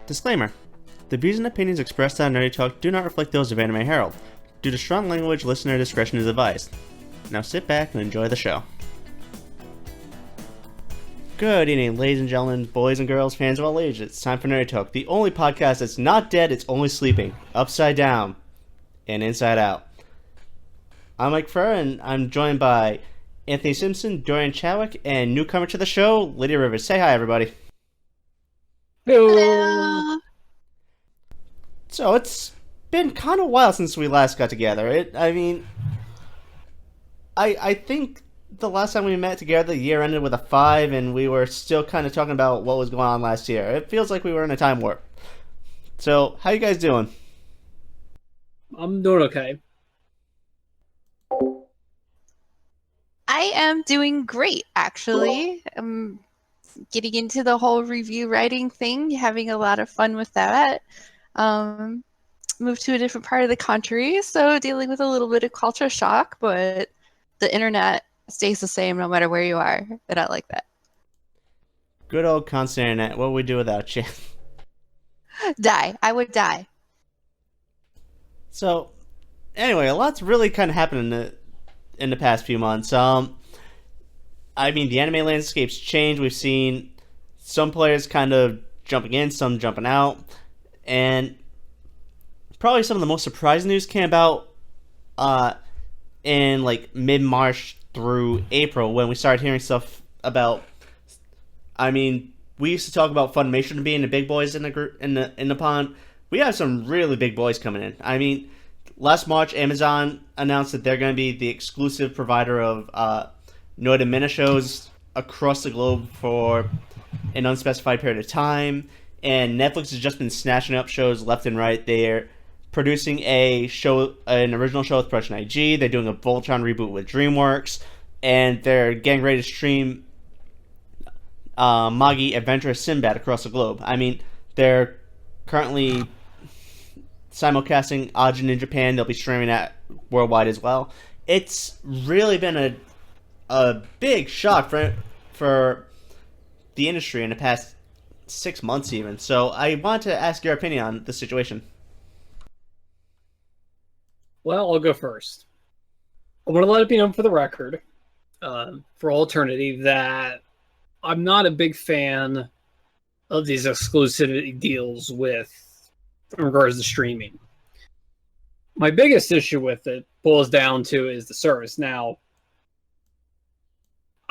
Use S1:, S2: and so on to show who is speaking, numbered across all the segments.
S1: Disclaimer. The views and opinions expressed on Nerdy Talk do not reflect those of Anime Herald. Due to strong language, listener discretion is advised. Now sit back and enjoy the show. Good evening, ladies and gentlemen, boys and girls, fans of all ages. It's time for Nerdy Talk, the only podcast that's not dead, it's only sleeping. Upside down and inside out. I'm Mike Furr, and I'm joined by Anthony Simpson, Dorian Chadwick, and newcomer to the show, Lydia Rivers. Say hi, everybody.
S2: Hello.
S1: So it's been kind of a while since we last got together. I think the last time we met together, the year ended with a 5, and we were still kind of talking about what was going on last year. It feels like we were in a time warp. So, how you guys doing?
S2: I'm doing okay.
S3: I am doing great, actually. I'm getting into the whole review writing thing, having a lot of fun with that. Moved to a different part of the country, so dealing with a little bit of culture shock, but the internet stays the same no matter where you are, and I like that.
S1: Good old constant internet. What would we do without you?
S3: Die. I would die.
S1: So, anyway, a lot's really kind of happened in the past few months. The anime landscape's changed. We've seen some players kind of jumping in, some jumping out, and probably some of the most surprising news came about in like mid-March through April when we started hearing stuff about. We used to talk about Funimation being the big boys in the pond. We have some really big boys coming in. Last March, Amazon announced that they're going to be the exclusive provider of Noda Mina shows across the globe for an unspecified period of time. And Netflix has just been snatching up shows left and right. They're producing an original show with Production IG. They're doing a Voltron reboot with DreamWorks. And they're getting ready to stream Magi Adventurous Sinbad across the globe. They're currently simulcasting Ajin in Japan. They'll be streaming that worldwide as well. It's really been a big shock for the industry in the past 6 months even. So I wanted to ask your opinion on the situation.
S2: Well, I'll go first. I want to let it be known for the record, for all eternity, that I'm not a big fan of these exclusivity deals in regards to streaming. My biggest issue with it boils down to is the service. Now,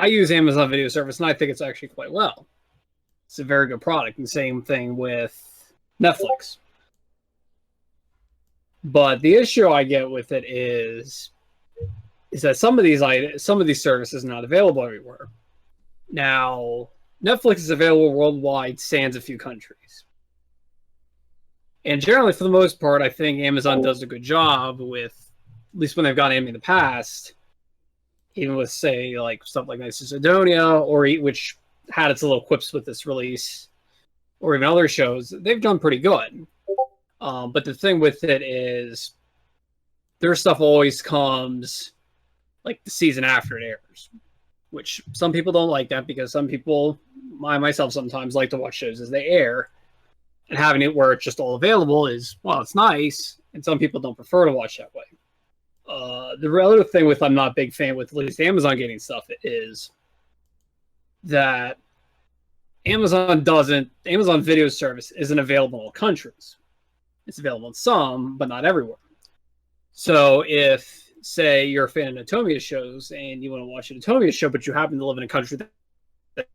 S2: I use Amazon Video Service, and I think it's actually quite well. It's a very good product, and same thing with Netflix. But the issue I get with it is that some of these services are not available everywhere. Now, Netflix is available worldwide, sans a few countries. And generally, for the most part, I think Amazon does a good job with, at least when they've got anime in the past, even with, say, like stuff like Nice to Sidonia, which had its little quips with this release, or even other shows, they've done pretty good. But the thing with it is, their stuff always comes like the season after it airs, which some people don't like that because some people, myself sometimes, like to watch shows as they air, and having it where it's just all available is, well, it's nice, and some people don't prefer to watch that way. The other thing with I'm not a big fan with at least Amazon getting stuff is that Amazon Video Service isn't available in all countries. It's available in some, but not everywhere. So if, say, you're a fan of Natomiya shows and you want to watch a Natomiya show, but you happen to live in a country that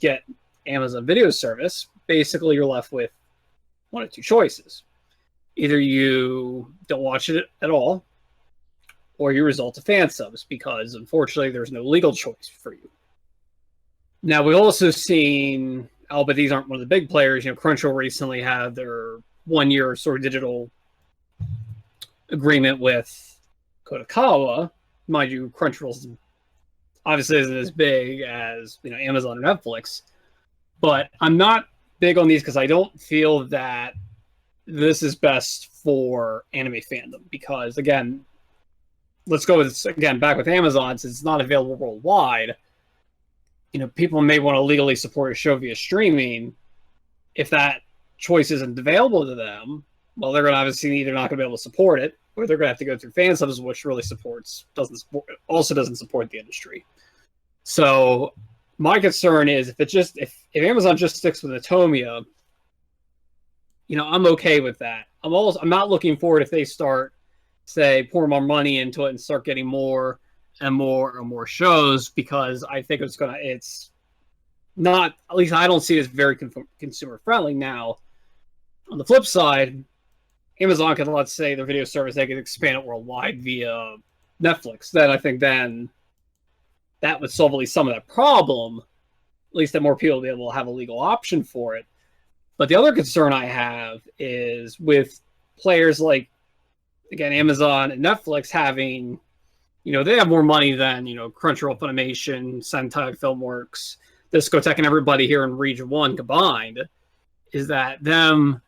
S2: get Amazon Video Service, basically you're left with one of two choices. Either you don't watch it at all, or you resort to fan subs, because unfortunately there's no legal choice for you. Now, we've also seen, but these aren't one of the big players, Crunchyroll recently had their 1-year sort of digital agreement with Kodakawa. Mind you, Crunchyroll obviously isn't as big as Amazon or Netflix, but I'm not big on these because I don't feel that this is best for anime fandom. Because again, let's go with back with Amazon, since it's not available worldwide. People may want to legally support a show via streaming. If that choice isn't available to them, well, they're going to obviously either not going to be able to support it, or they're going to have to go through fan subs, which really doesn't support the industry. So my concern is if Amazon just sticks with Atomia, I'm okay with that. I'm not looking forward if they start, say, pour more money into it and start getting more and more and more shows, because I think it's not, at least I don't see it as very consumer friendly. Now, on the flip side, Amazon can, let's say, their video service, they can expand it worldwide via Netflix. Then I think that would solve at least some of that problem, at least that more people will be able to have a legal option for it. But the other concern I have is with players like, again, Amazon and Netflix having, they have more money than, Crunchyroll, Funimation, Sentai, Filmworks, Discotek, and everybody here in Region 1 combined, is that them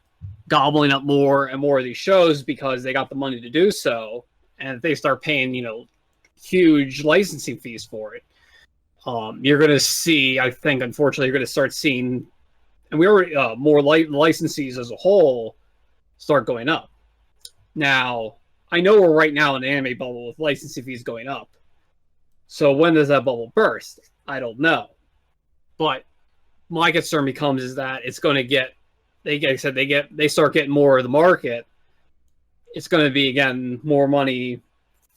S2: gobbling up more and more of these shows because they got the money to do so, and if they start paying, huge licensing fees for it, you're going to see, I think, unfortunately, you're going to start seeing, and we already, more licensees as a whole start going up. Now, I know we're right now in an anime bubble with licensing fees going up. So when does that bubble burst? I don't know. But my concern becomes is that it's going to get, they start getting more of the market. It's going to be, again, more money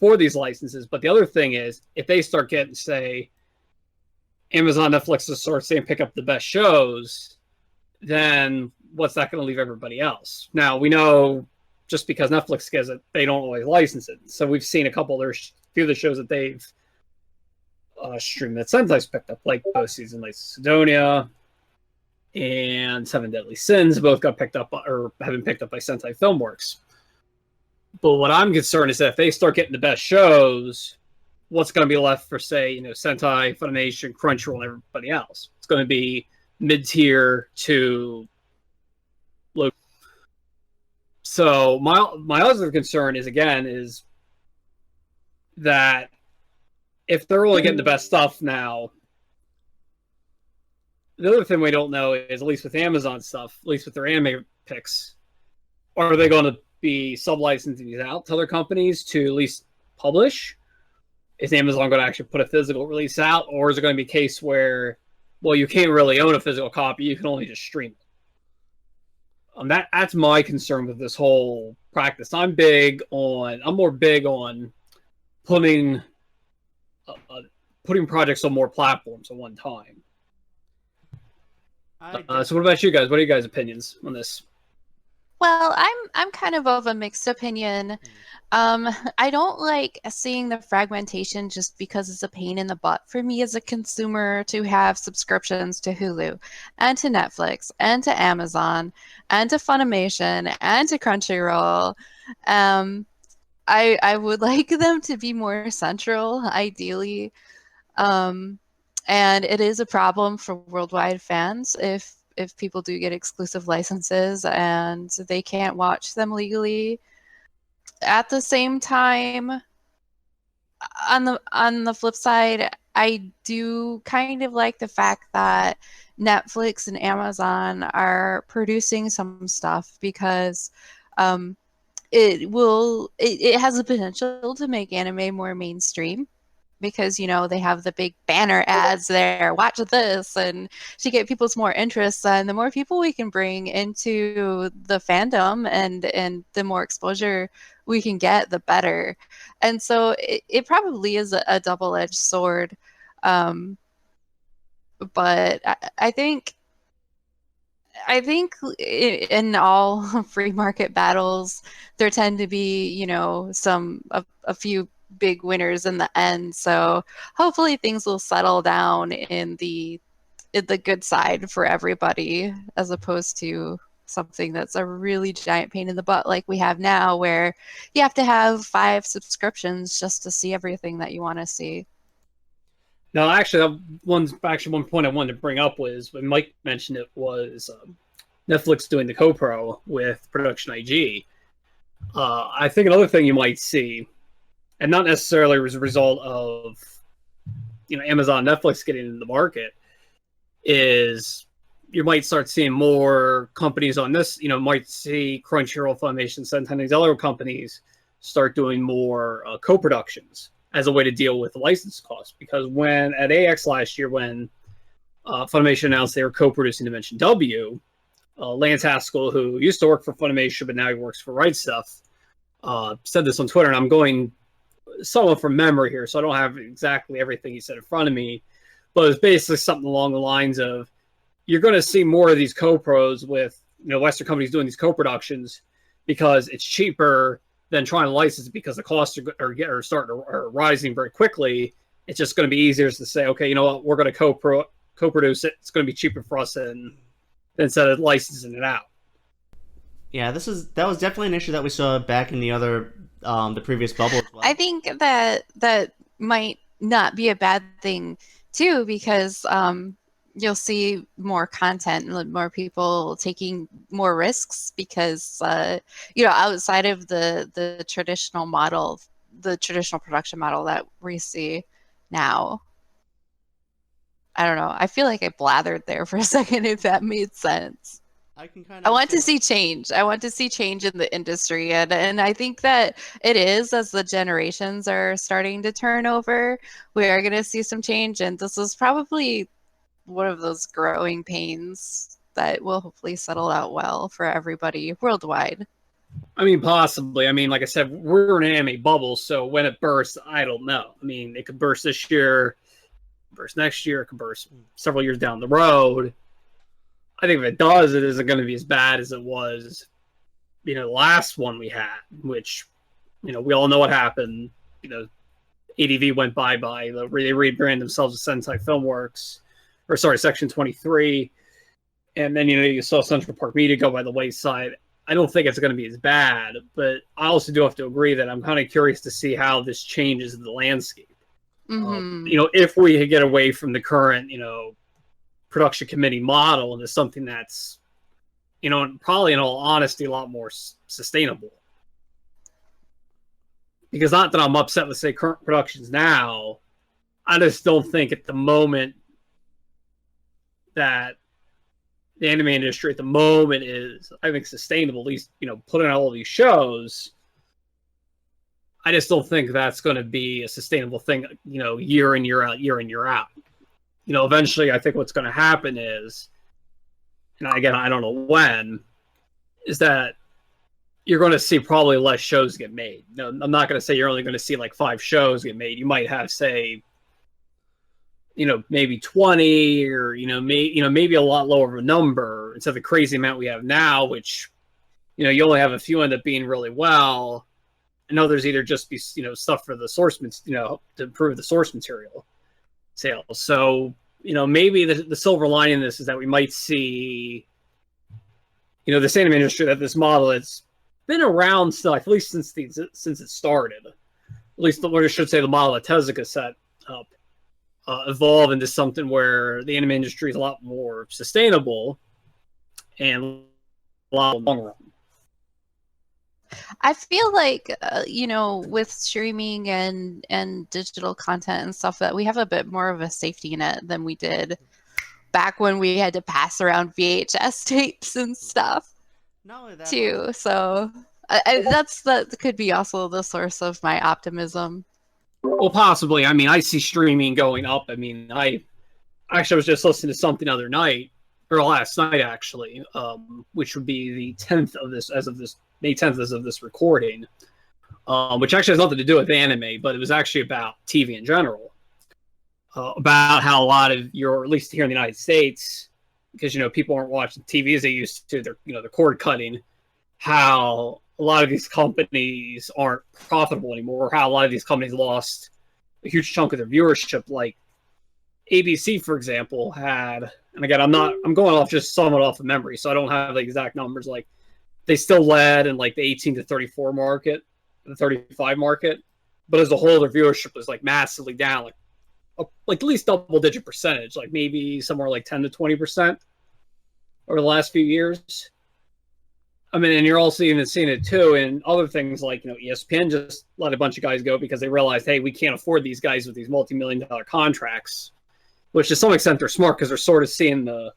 S2: for these licenses. But the other thing is, if they start getting, say, Amazon, Netflix to start saying pick up the best shows, then what's that going to leave everybody else? Now, we know just because Netflix gets it, they don't always license it. So we've seen a few of the shows that they've streamed that Sentai's picked up, like Postseason, like Sidonia, and Seven Deadly Sins, both got picked up or have been picked up by Sentai Filmworks. But what I'm concerned is that if they start getting the best shows, what's going to be left for, say, Sentai, Funimation, Crunchyroll, and everybody else? It's going to be mid-tier to low. So my other concern is that if they're only getting the best stuff now, the other thing we don't know is, at least with Amazon stuff, at least with their anime picks, are they going to be sub-licensing these out to other companies to at least publish? Is Amazon going to actually put a physical release out, or is it going to be a case where, well, you can't really own a physical copy, you can only just stream it? That's my concern with this whole practice. I'm more big on putting projects on more platforms at one time. So what about you guys? What are you guys' opinions on this?
S3: Well, I'm kind of a mixed opinion. I don't like seeing the fragmentation just because it's a pain in the butt for me as a consumer to have subscriptions to Hulu and to Netflix and to Amazon and to Funimation and to Crunchyroll. I would like them to be more central, ideally. And it is a problem for worldwide fans if people do get exclusive licenses and they can't watch them legally. At the same time, on the flip side, I do kind of like the fact that Netflix and Amazon are producing some stuff, because it has the potential to make anime more mainstream, because they have the big banner ads there, watch this, and to get people's more interest. And the more people we can bring into the fandom and the more exposure we can get, the better. And so it probably is a double-edged sword. But I think in all free market battles, there tend to be, a few big winners in the end. So hopefully things will settle down in the good side for everybody, as opposed to something that's a really giant pain in the butt like we have now, where you have to have 5 subscriptions just to see everything that you want to see.
S2: No, actually, one point I wanted to bring up was, when Mike mentioned it, was Netflix doing the co-pro with Production IG. I think another thing you might see, and not necessarily as a result of Amazon, Netflix getting into the market, is you might start seeing more companies on this. Might see Crunchyroll, Funimation, Sentai, and these other companies start doing more co-productions as a way to deal with the license costs. Because when at AX last year, when Funimation announced they were co-producing Dimension W, Lance Haskell, who used to work for Funimation but now he works for Right Stuff, said this on Twitter, and I'm going somewhat from memory here, so I don't have exactly everything he said in front of me, but it was basically something along the lines of, you're going to see more of these co-pros with Western companies doing these co-productions because it's cheaper than trying to license it, because the costs are rising very quickly. It's just going to be easier to say, okay, you know what, we're going to co-produce it. It's going to be cheaper for us than instead of licensing it out.
S1: Yeah, that was definitely an issue that we saw back in the previous bubble as well.
S3: I think that might not be a bad thing too, because you'll see more content and more people taking more risks, because outside of the traditional model, the traditional production model that we see now. I don't know. I feel like I blathered there for a second, if that made sense. I want to see change. I want to see change in the industry, and I think that it is, as the generations are starting to turn over, we are going to see some change, and this is probably one of those growing pains that will hopefully settle out well for everybody worldwide.
S2: I mean, possibly. I mean, like I said, we're in an anime bubble, so when it bursts, I don't know. I mean, it could burst this year, burst next year, it could burst several years down the road. I think if it does, it isn't going to be as bad as it was, the last one we had, which, we all know what happened. ADV went bye-bye. They rebranded themselves as Sentai Filmworks, Section 23. And then, you saw Central Park Media go by the wayside. I don't think it's going to be as bad, but I also do have to agree that I'm kind of curious to see how this changes the landscape.
S3: Mm-hmm.
S2: If we get away from the current, production committee model into something that's, probably in all honesty, a lot more sustainable. Because not that I'm upset with, say, current productions now, I just don't think at the moment that the anime industry at the moment is, I think, sustainable. At least, putting out all these shows, I just don't think that's going to be a sustainable thing, year in, year out, year in, year out. Eventually, I think what's going to happen is, and again, I don't know when, is that you're going to see probably less shows get made. No, I'm not going to say you're only going to see like 5 shows get made. You might have, say, maybe 20, or maybe a lot lower of a number instead of the crazy amount we have now, which you only have a few end up being really well, and others either just be stuff for the source, to improve the source material sales. So maybe the silver lining in this is that we might see this anime industry, that this model has been around still, at least since it started. At least I should say the model that Tezuka set up evolve into something where the anime industry is a lot more sustainable and a lot long run.
S3: I feel like, with streaming and digital content and stuff, that we have a bit more of a safety net than we did back when we had to pass around VHS tapes and stuff.
S1: Not only that,
S3: too. So that could be also the source of my optimism.
S2: Well, possibly. I mean, I see streaming going up. I mean, I was just listening to something the other night, or last night actually, which would be the 10th of this, May 10th as of this recording, which actually has nothing to do with anime, but it was actually about TV in general, about how a lot of at least here in the United States, because people aren't watching TV as they used to, they're cord cutting, how a lot of these companies aren't profitable anymore, or how a lot of these companies lost a huge chunk of their viewership. Like ABC, for example, had, and again, I'm going off just somewhat off of memory, so I don't have the exact numbers. Like, they still led in like the 18 to 34 market, the 35 market, but as a whole, their viewership was like massively down, like at least double-digit percentage, like maybe somewhere like 10 to 20% over the last few years. I mean, and you're also even seeing it too in other things like, ESPN just let a bunch of guys go because they realized, hey, we can't afford these guys with these multi-million-dollar contracts, which to some extent they're smart because they're sort of seeing the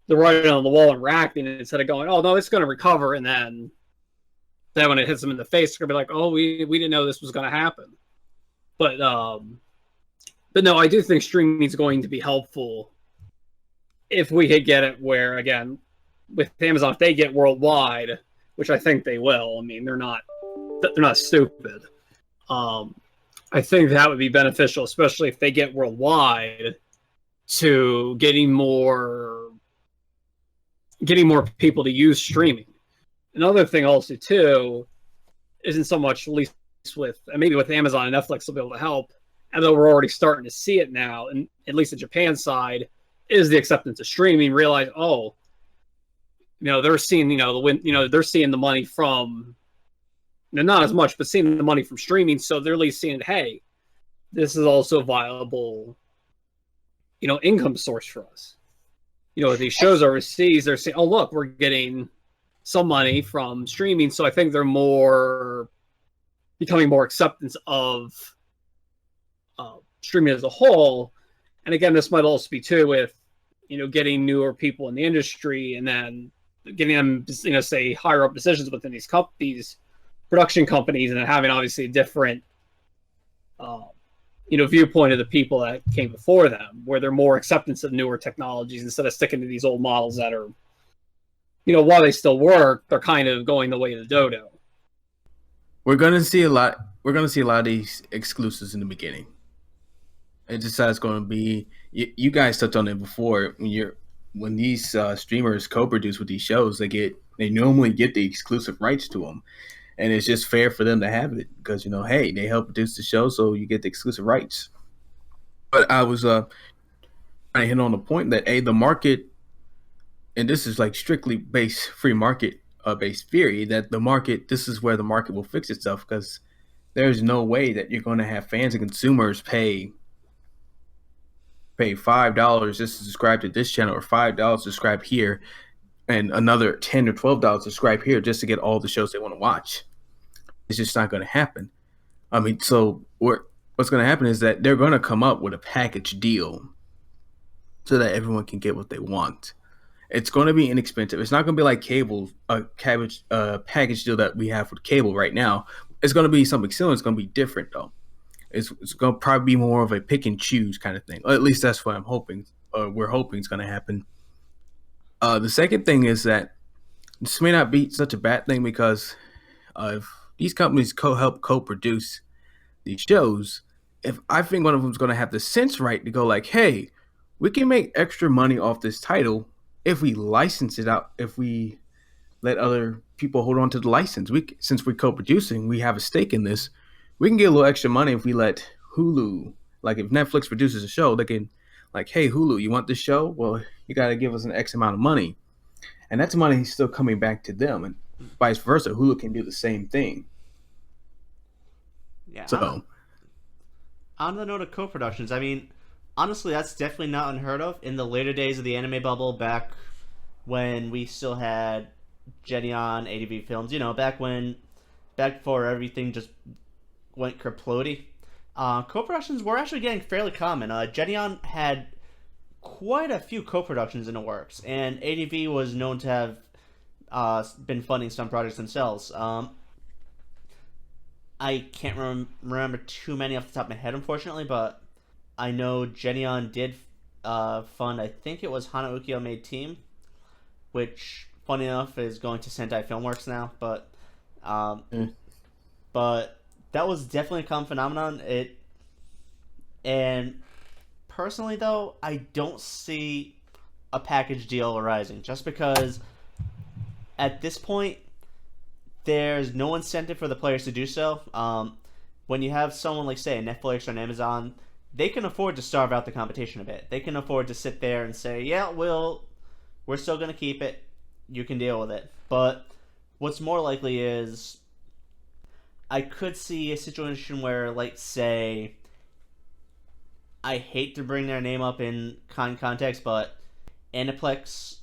S2: the writing on the wall and reacting instead of going, oh no, it's going to recover, and then when it hits them in the face, they're going to be like, oh, we didn't know this was going to happen. But no, I do think streaming is going to be helpful if we could get it where, again, with Amazon, if they get worldwide, which I think they will. I mean, they're not stupid. I think that would be beneficial, especially if they get worldwide, to getting more people to use streaming. Another thing also too isn't so much, at least with, and maybe with Amazon and Netflix will be able to help, and though we're already starting to see it now, and at least the Japan side, is the acceptance of streaming. Realize, oh, they're seeing, they're seeing the money from, not as much, but seeing the money from streaming, so they're at least seeing, hey, this is also a viable, income source for us. With these shows overseas, they're saying, oh, look, we're getting some money from streaming, so I think they're becoming more acceptance of streaming as a whole. And again, this might also be too with, getting newer people in the industry and then getting them, say higher up decisions within these production companies, and then having obviously a different, viewpoint of the people that came before them, where they're more acceptance of newer technologies instead of sticking to these old models that are, while they still work, they're kind of going the way of the dodo.
S4: We're gonna see a lot of these exclusives in the beginning. It just how it's going to be. You guys touched on it before. When these streamers co-produce with these shows, they normally get the exclusive rights to them, and it's just fair for them to have it because hey, they help produce the show, so you get the exclusive rights. But I was trying to hit on the point that the market, and this is like strictly free market based theory, that this is where the market will fix itself, because there's no way that you're going to have fans and consumers pay $5 just to subscribe to this channel, or $5 to subscribe here, and another $10 or $12 to subscribe here just to get all the shows they want to watch. It's just not going to happen. I mean, so what's going to happen is that they're going to come up with a package deal so that everyone can get what they want. It's going to be inexpensive. It's not going to be like cable, package deal that we have with cable right now. It's going to be something similar. It's going to be different though. It's going to probably be more of a pick and choose kind of thing. Or at least that's what I'm hoping. We're hoping is going to happen. The second thing is that this may not be such a bad thing, because if these companies help co-produce these shows, if I think one of them is going to have the sense right to go like, hey, we can make extra money off this title if we license it out, if we let other people hold on to the license. Since we're co-producing, we have a stake in this. We can get a little extra money if we let Hulu, like if Netflix produces a show, they can like, hey, Hulu, you want this show? Well, you got to give us an X amount of money. And that's money still coming back to them. And vice versa, Hulu can do the same thing.
S1: Yeah.
S4: So,
S1: on the note of co-productions, I mean, honestly, that's definitely not unheard of. In the later days of the anime bubble, back when we still had Gedeon, ADV Films, back before everything just went kerplody, co-productions were actually getting fairly common. Gedeon had quite a few co-productions in the works, and ADV was known to have been funding some projects themselves. I can't remember too many off the top of my head, unfortunately, but I know Gedeon did fund, I think it was Hana Ukiyo Made Team, which, funny enough, is going to Sentai Filmworks now, but that was definitely a common phenomenon. And personally, though, I don't see a package deal arising, just because at this point there's no incentive for the players to do so. When you have someone like, say, Netflix or an Amazon, they can afford to starve out the competition a bit. They can afford to sit there and say, yeah, we're still going to keep it. You can deal with it. But what's more likely is I could see a situation where, like, say, I hate to bring their name up in context, but Aniplex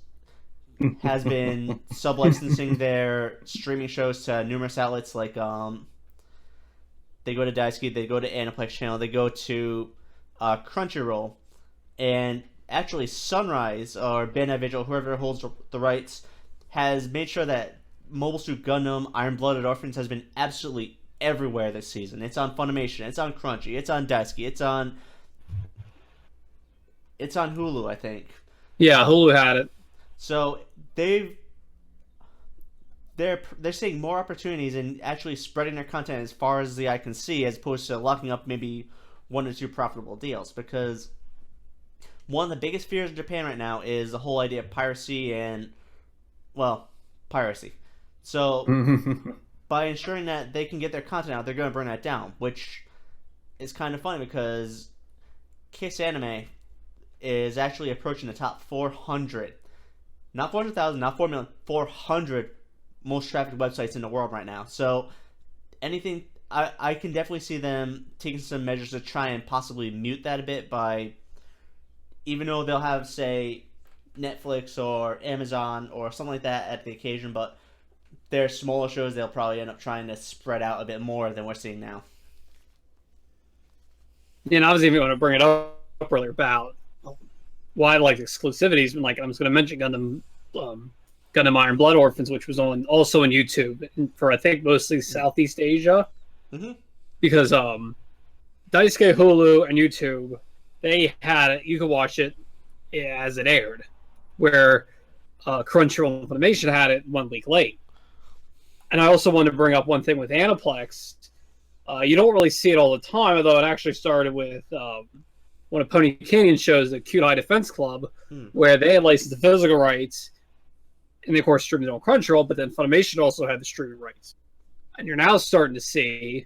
S1: has been sub-licensing their streaming shows to numerous outlets, like they go to Daisuke, they go to Aniplex channel, they go to Crunchyroll, and actually Sunrise or Bandai Visual, whoever holds the rights, has made sure that Mobile Suit Gundam Iron Blooded Orphans has been absolutely everywhere this season. It's on Funimation, it's on Crunchy, it's on Daisuke, it's on Hulu, I think.
S2: Yeah, Hulu had it.
S1: So they're seeing more opportunities in actually spreading their content as far as the eye can see, as opposed to locking up maybe 1 or 2 profitable deals. Because one of the biggest fears in Japan right now is the whole idea of piracy and, well, piracy. So by ensuring that they can get their content out, they're going to bring that down, which is kind of funny because Kiss Anime is actually approaching the top 400. Not 400,000, not 4 million, 400 most trafficked websites in the world right now. So anything, I can definitely see them taking some measures to try and possibly mute that a bit by, even though they'll have, say, Netflix or Amazon or something like that at the occasion, but their smaller shows, they'll probably end up trying to spread out a bit more than we're seeing now.
S2: Yeah, and I was even going to bring it up earlier about why I like exclusivities. Like, I was going to mention Gundam Iron Blood Orphans, which was also on YouTube for, I think, mostly Southeast Asia.
S1: Mm-hmm.
S2: Because Daisuke, Hulu, and YouTube, they had it. You could watch it as it aired, where Crunchyroll and Funimation had it 1 week late. And I also wanted to bring up one thing with Aniplex. You don't really see it all the time, although it actually started with one of Pony Canyon's shows, the Cute High Defense Club, where they had licensed the physical rights, and they, of course, streamed it on Crunchyroll, but then Funimation also had the streaming rights. And you're now starting to see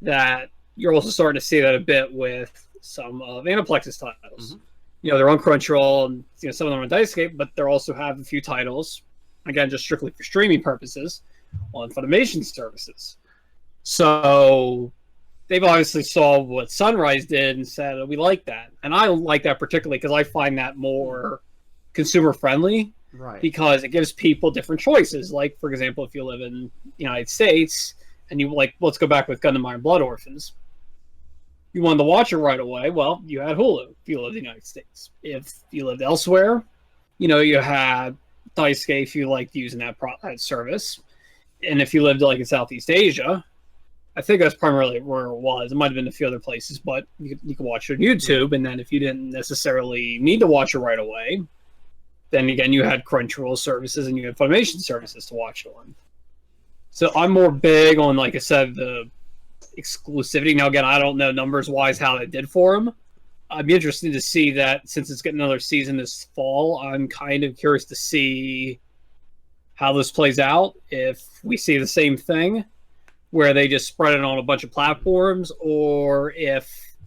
S2: that, you're also starting to see that a bit with some of Aniplex's titles. Mm-hmm. You know, they're on Crunchyroll, and some of them are on Daisuke, but they also have a few titles, again, just strictly for streaming purposes, on Funimation services. So they've obviously saw what Sunrise did and said, oh, we like that. And I like that particularly because I find that more consumer friendly.
S1: Right.
S2: Because it gives people different choices. Like, for example, if you live in the United States and you let's go back with Gundam Iron Blood Orphans. You wanted to watch it right away, well, you had Hulu if you lived in the United States. If you lived elsewhere, you had Daisuke if you liked using that service. And if you lived in Southeast Asia, I think that's primarily where it was. It might have been a few other places, but you could watch it on YouTube. And then if you didn't necessarily need to watch it right away, then again, you had Crunchyroll services and you had Funimation services to watch it on. So I'm more big on, like I said, the exclusivity. Now, again, I don't know numbers-wise how that did for them. I'd be interested to see that since it's getting another season this fall. I'm kind of curious to see how this plays out. If we see the same thing, where they just spread it on a bunch of platforms, or if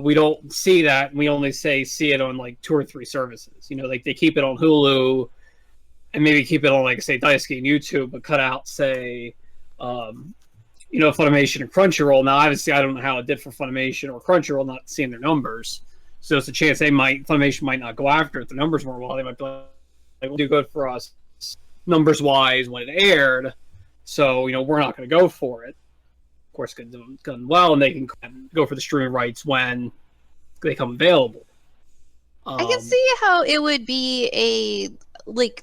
S2: we don't see that and we only see it on 2 or 3 services. They keep it on Hulu and maybe keep it on say Daisuke and YouTube, but cut out say Funimation and Crunchyroll. Now obviously I don't know how it did for Funimation or Crunchyroll, not seeing their numbers. So it's a chance Funimation might not go after it. The numbers were well, they might be like, we'll do good for us numbers wise when it aired. So, we're not going to go for it. Of course, it's done well, and they can go for the streaming rights when they come available.
S3: I can see how it would be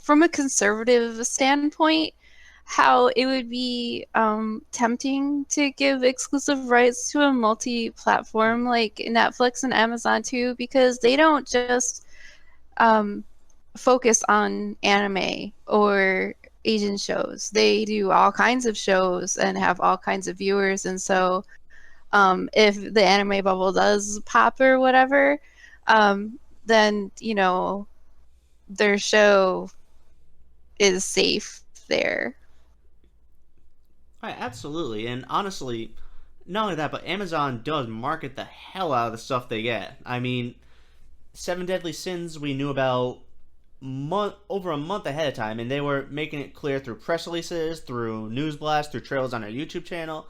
S3: from a conservative standpoint, how it would be tempting to give exclusive rights to a multi-platform like Netflix and Amazon too, because they don't just focus on anime or Asian shows. They do all kinds of shows and have all kinds of viewers, and so if the anime bubble does pop or whatever, then their show is safe there.
S1: Right, absolutely. And honestly, not only that, but Amazon does market the hell out of the stuff they get. I mean, Seven Deadly Sins we knew about over a month ahead of time, and they were making it clear through press releases, through news blasts, through trailers on their YouTube channel,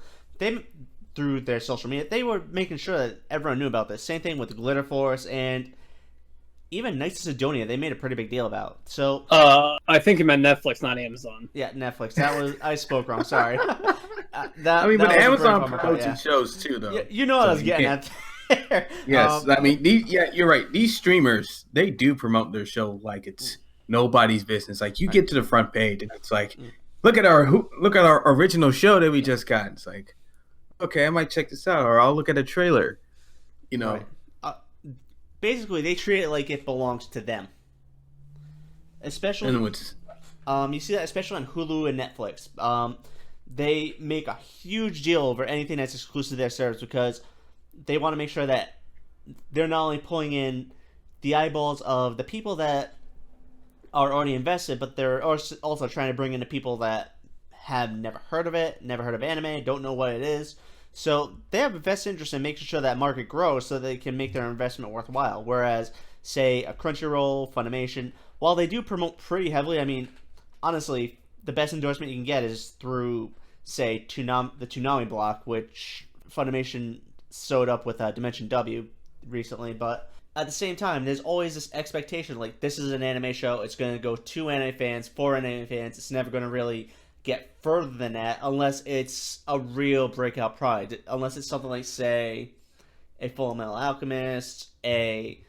S1: through their social media. They were making sure that everyone knew about this. Same thing with Glitter Force, and even Knights of Sidonia, they made a pretty big deal about. So
S2: I think you meant Netflix, not Amazon.
S1: Yeah, Netflix. That was I spoke wrong. Sorry.
S4: But Amazon promotes shows too, though.
S1: You know what I was getting at. fair.
S4: Yes, I mean, you're right. These streamers, they do promote their show like it's nobody's business. Like you get to the front page and it's like, look at our original show that we just got. It's like, okay, I might check this out, or I'll look at a trailer. You know,
S1: Right. Basically, they treat it like it belongs to them. Especially,
S4: and it's
S1: you see that especially on Hulu and Netflix. They make a huge deal over anything that's exclusive to their service because they want to make sure that they're not only pulling in the eyeballs of the people that are already invested, but they're also trying to bring in the people that have never heard of it, never heard of anime, don't know what it is. So they have a vested interest in making sure that market grows so they can make their investment worthwhile. Whereas, say, a Crunchyroll, Funimation, while they do promote pretty heavily, I mean, honestly, the best endorsement you can get is through, say, the Toonami block, which Funimation sewed up with Dimension W recently. But at the same time, there's always this expectation, like, this is an anime show, it's going to go to anime fans, for anime fans, it's never going to really get further than that unless it's a real breakout product. Unless it's something like, say, a Full Metal Alchemist, a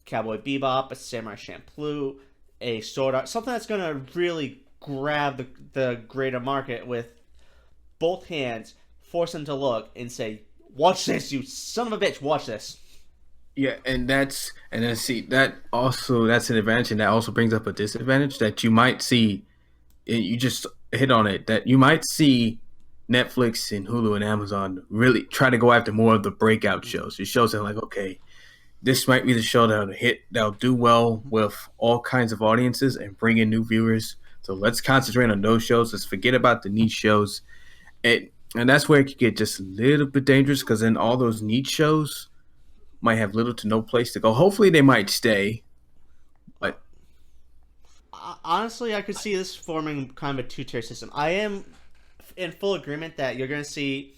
S1: Cowboy Bebop, a Samurai Champloo, a Sword Art, something that's going to really grab the greater market with both hands, force them to look and say, watch this, you son of a bitch, watch this.
S4: yeah, and then see that's an advantage, and that also brings up a disadvantage that you might see. You just hit on it, that you might see Netflix and Hulu and Amazon really try to go after more of the breakout shows. It shows that, like, okay, this might be the show that'll do well with all kinds of audiences and bring in new viewers. So let's concentrate on those shows. Let's forget about the niche shows. And that's where it could get just a little bit dangerous, because then all those niche shows might have little to no place to go. Hopefully they might stay, but
S1: Honestly, I could see this forming kind of a two-tier system. I am in full agreement that you're going to see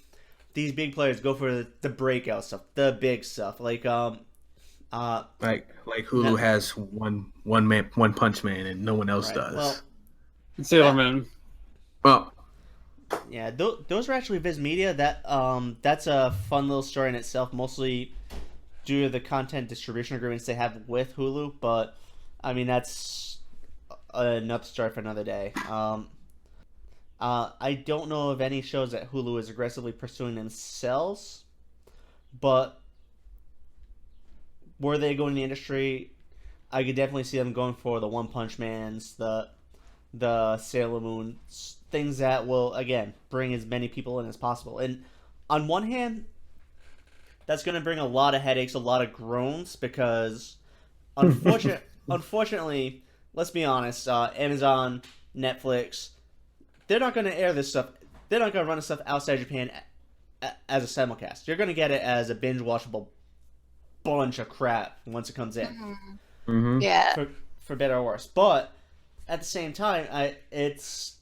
S1: these big players go for the breakout stuff, the big stuff, like
S4: like Hulu has one Punch Man and no one else
S1: right.
S4: does.
S1: Well,
S2: Sailor Moon.
S4: Well,
S1: yeah, those are actually Viz Media. That's a fun little story in itself, mostly due to the content distribution agreements they have with Hulu. But I mean, that's another story for another day. I don't know of any shows that Hulu is aggressively pursuing themselves, but were they going in the industry, I could definitely see them going for the One Punch Mans, the Sailor Moon, things that will, again, bring as many people in as possible. And on one hand, that's going to bring a lot of headaches, a lot of groans, because unfortunately, let's be honest, Amazon, Netflix, they're not going to air this stuff. They're not going to run this stuff outside Japan as a simulcast. You're going to get it as a binge-watchable bunch of crap once it comes in.
S4: mm-hmm.
S3: Yeah.
S1: For better or worse. But at the same time, it's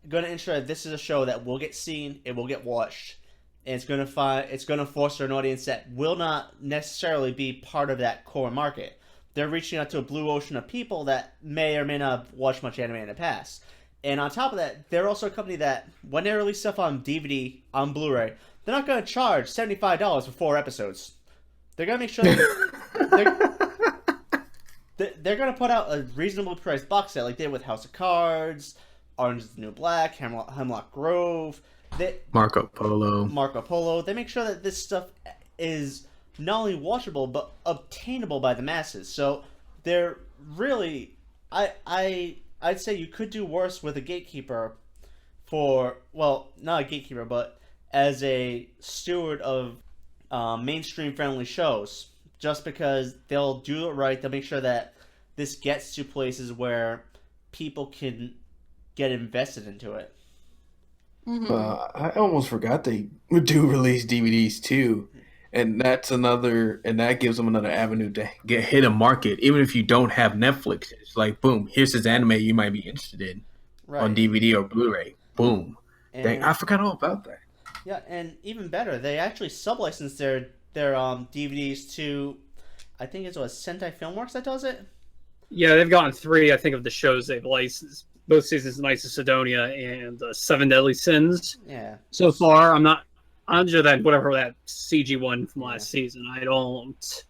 S1: going to ensure that this is a show that will get seen, it will get watched, and it's going to foster an audience that will not necessarily be part of that core market. They're reaching out to a blue ocean of people that may or may not have watched much anime in the past. And on top of that, they're also a company that, when they release stuff on DVD, on Blu-ray, they're not going to charge $75 for 4 episodes. They're going to make sure they're going to put out a reasonably priced box set like they did with House of Cards, Orange is the New Black, Hemlock Grove,
S4: Marco Polo.
S1: They make sure that this stuff is not only watchable but obtainable by the masses. So they're really, I'd say you could do worse with a gatekeeper not a gatekeeper, but as a steward of mainstream friendly shows, just because they'll do it right. They'll make sure that this gets to places where people can get invested into it.
S3: Mm-hmm.
S4: I almost forgot they do release DVDs too, and that gives them another avenue to hit a market. Even if you don't have Netflix, it's like, boom, here's this anime you might be interested in on DVD or Blu-ray. Boom. Dang, I forgot all about that.
S1: Yeah, and even better, they actually sublicense their DVDs to, I think it's Sentai Filmworks that does it.
S2: Yeah, they've gotten 3, I think, of the shows they've licensed. Both seasons of Knights of Sidonia and Seven Deadly Sins.
S1: Yeah.
S2: So far, I'm not other than whatever that CG one from last season. I don't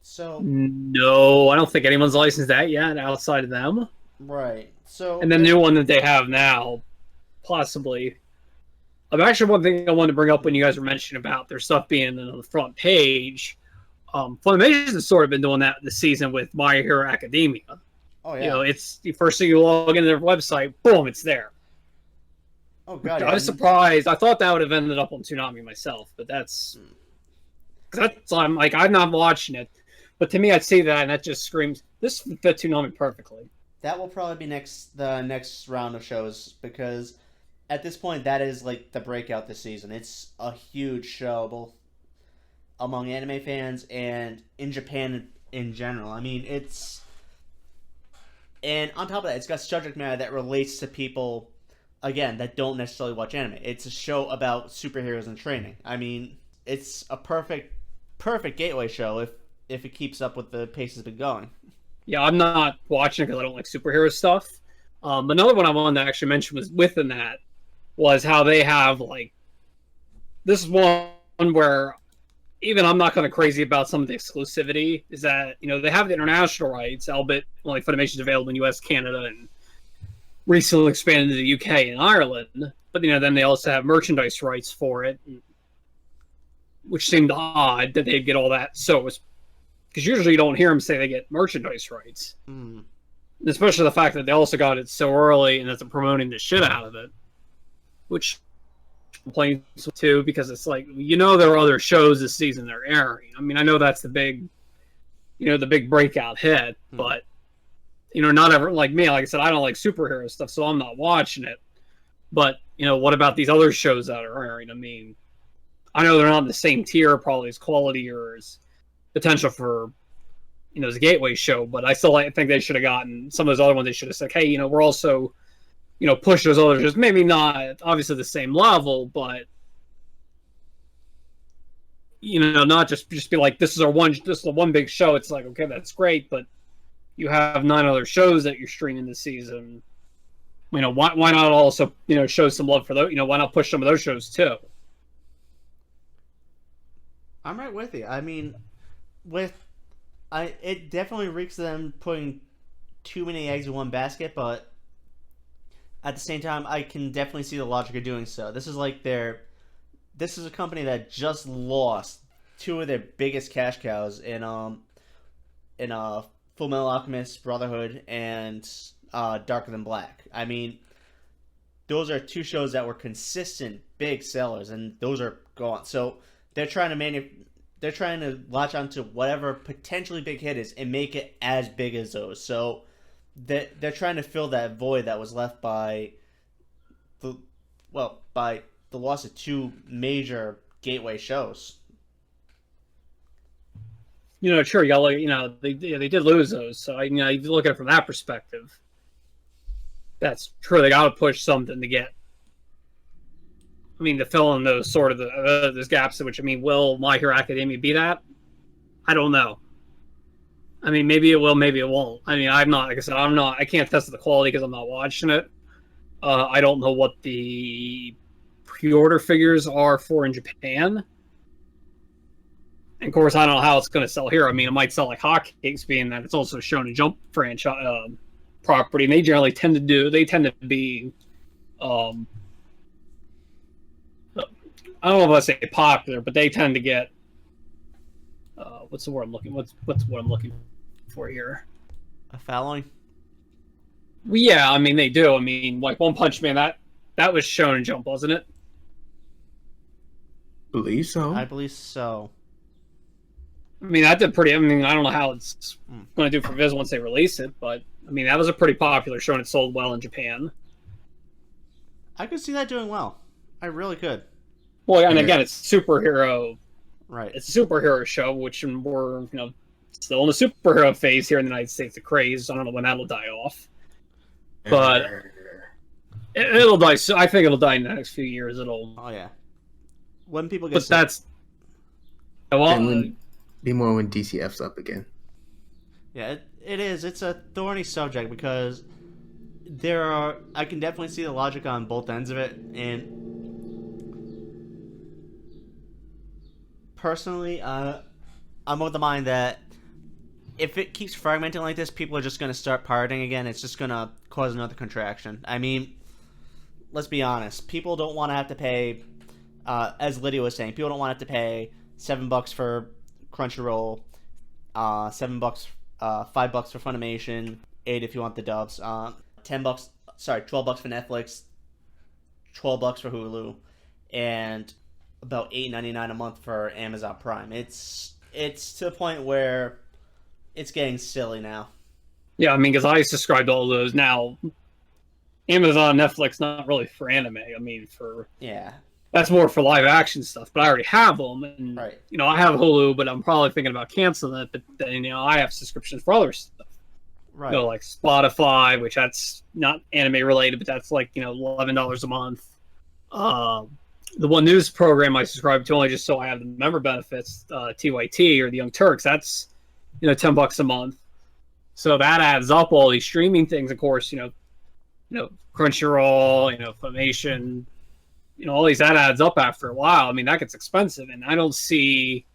S1: So
S2: know. I don't think anyone's licensed that yet outside of them.
S1: right. So
S2: And the new one that they have now, possibly. Actually, one thing I wanted to bring up when you guys were mentioning about their stuff being on the front page, Funimation has sort of been doing that this season with My Hero Academia.
S1: oh yeah.
S2: You know, it's the first thing you log into their website, boom, it's there.
S1: Oh god.
S2: I was surprised. I thought that would have ended up on Toonami myself, but that's I'm like, I'm not watching it. But to me, I'd see that and that just screams, this would fit Toonami perfectly.
S1: That will probably be the next round of shows, because at this point that is like the breakout this season. It's a huge show both among anime fans and in Japan in general. I mean, and on top of that, it's got subject matter that relates to people, again, that don't necessarily watch anime. It's a show about superheroes and training. I mean, it's a perfect gateway show if it keeps up with the pace it's been going.
S2: Yeah, I'm not watching it because I don't like superhero stuff. Another one I wanted to actually mention was within that was how they have, like, this is one where even I'm not kind of crazy about some of the exclusivity, is that, you know, they have the international rights, albeit only Funimation's available in US, Canada, and recently expanded to the UK and Ireland. But, you know, then they also have merchandise rights for it, which seemed odd that they'd get all that. So, because usually you don't hear them say they get merchandise rights.
S1: Mm.
S2: Especially the fact that they also got it so early and that they're promoting the shit out of it. Which complains too, because it's like, you know, there are other shows this season they're airing. I mean, I know that's the big breakout hit, but, you know, not ever, like me, like I said, I don't like superhero stuff, so I'm not watching it. But, you know, what about these other shows that are airing? I mean, I know they're not in the same tier, probably as quality or as potential for, you know, as a gateway show, but I still think they should have gotten some of those other ones. They should have said, hey, you know, we're also, you know, push those other shows. Maybe not obviously the same level, but, you know, not just be like, this is the one big show. It's like, okay, that's great, but you have 9 other shows that you're streaming this season. You know, why not also, you know, show some love for those? You know, why not push some of those shows too?
S1: I'm right with you. I mean, it definitely reeks of them putting too many eggs in one basket, but at the same time, I can definitely see the logic of doing so. This is a company that just lost 2 of their biggest cash cows in Full Metal Alchemist Brotherhood and Darker Than Black. I mean, those are 2 shows that were consistent big sellers, and those are gone. So they're trying to latch onto whatever potentially big hit is and make it as big as those. So they're trying to fill that void that was left by the loss of 2 major gateway shows.
S2: You know, sure, you know, they did lose those, so you know, you look at it from that perspective. That's true. They got to push something to get. I mean, to fill in those sort of those gaps. Which, I mean, will My Hero Academia be that? I don't know. I mean, maybe it will, maybe it won't. I mean, I'm not, like I said, I can't test the quality because I'm not watching it. I don't know what the pre-order figures are for in Japan. And of course, I don't know how it's going to sell here. I mean, it might sell like hotcakes, being that it's also shown in Jump franchise property. And they generally tend to be, I don't know if I say popular, but they tend to get, what's the word I'm looking, what's what I'm looking for here?
S1: A following?
S2: Well, yeah, I mean, they do. I mean, like One Punch Man, that was shown in Jump, wasn't it?
S4: Believe so.
S1: I believe so.
S2: I mean, that did pretty. I mean, I don't know how it's going to do for Viz once they release it, but I mean, that was a pretty popular show and it sold well in Japan.
S1: I could see that doing well. I really could.
S2: Well, and again, it's superhero.
S1: Right.
S2: It's a superhero show, which we're, you know, still in the superhero phase here in the United States, the craze. I don't know when that'll die off. But it'll die. So I think it'll die in the next few years.
S1: Oh, yeah. When people get
S2: But that's... Well,
S4: be more when DCF's up again.
S1: Yeah, it is. It's a thorny subject because I can definitely see the logic on both ends of it, and personally, I'm of the mind that if it keeps fragmenting like this, people are just going to start pirating again. It's just going to cause another contraction. I mean, let's be honest. People don't want to have to pay, as Lydia was saying, people don't want to have to pay $7 for Crunchyroll, $7, $5 for Funimation, $8 if you want the dubs, $12 for Netflix, $12 for Hulu, and about $8.99 a month for Amazon Prime. It's to the point where it's getting silly now.
S2: Yeah, I mean, because I subscribe to all those now. Amazon, Netflix, not really for anime. I mean, that's more for live action stuff. But I already have them, and
S1: Right.
S2: I have Hulu, but I'm probably thinking about canceling it. But then I have subscriptions for other stuff.
S1: Right.
S2: Like Spotify, which that's not anime related, but that's like $11 a month. The one news program I subscribe to only just so I have the member benefits, TYT or the Young Turks. That's $10 a month. So that adds up all these streaming things. Of course, Crunchyroll, Funimation, all these, that adds up after a while. I mean, that gets expensive, and I don't see,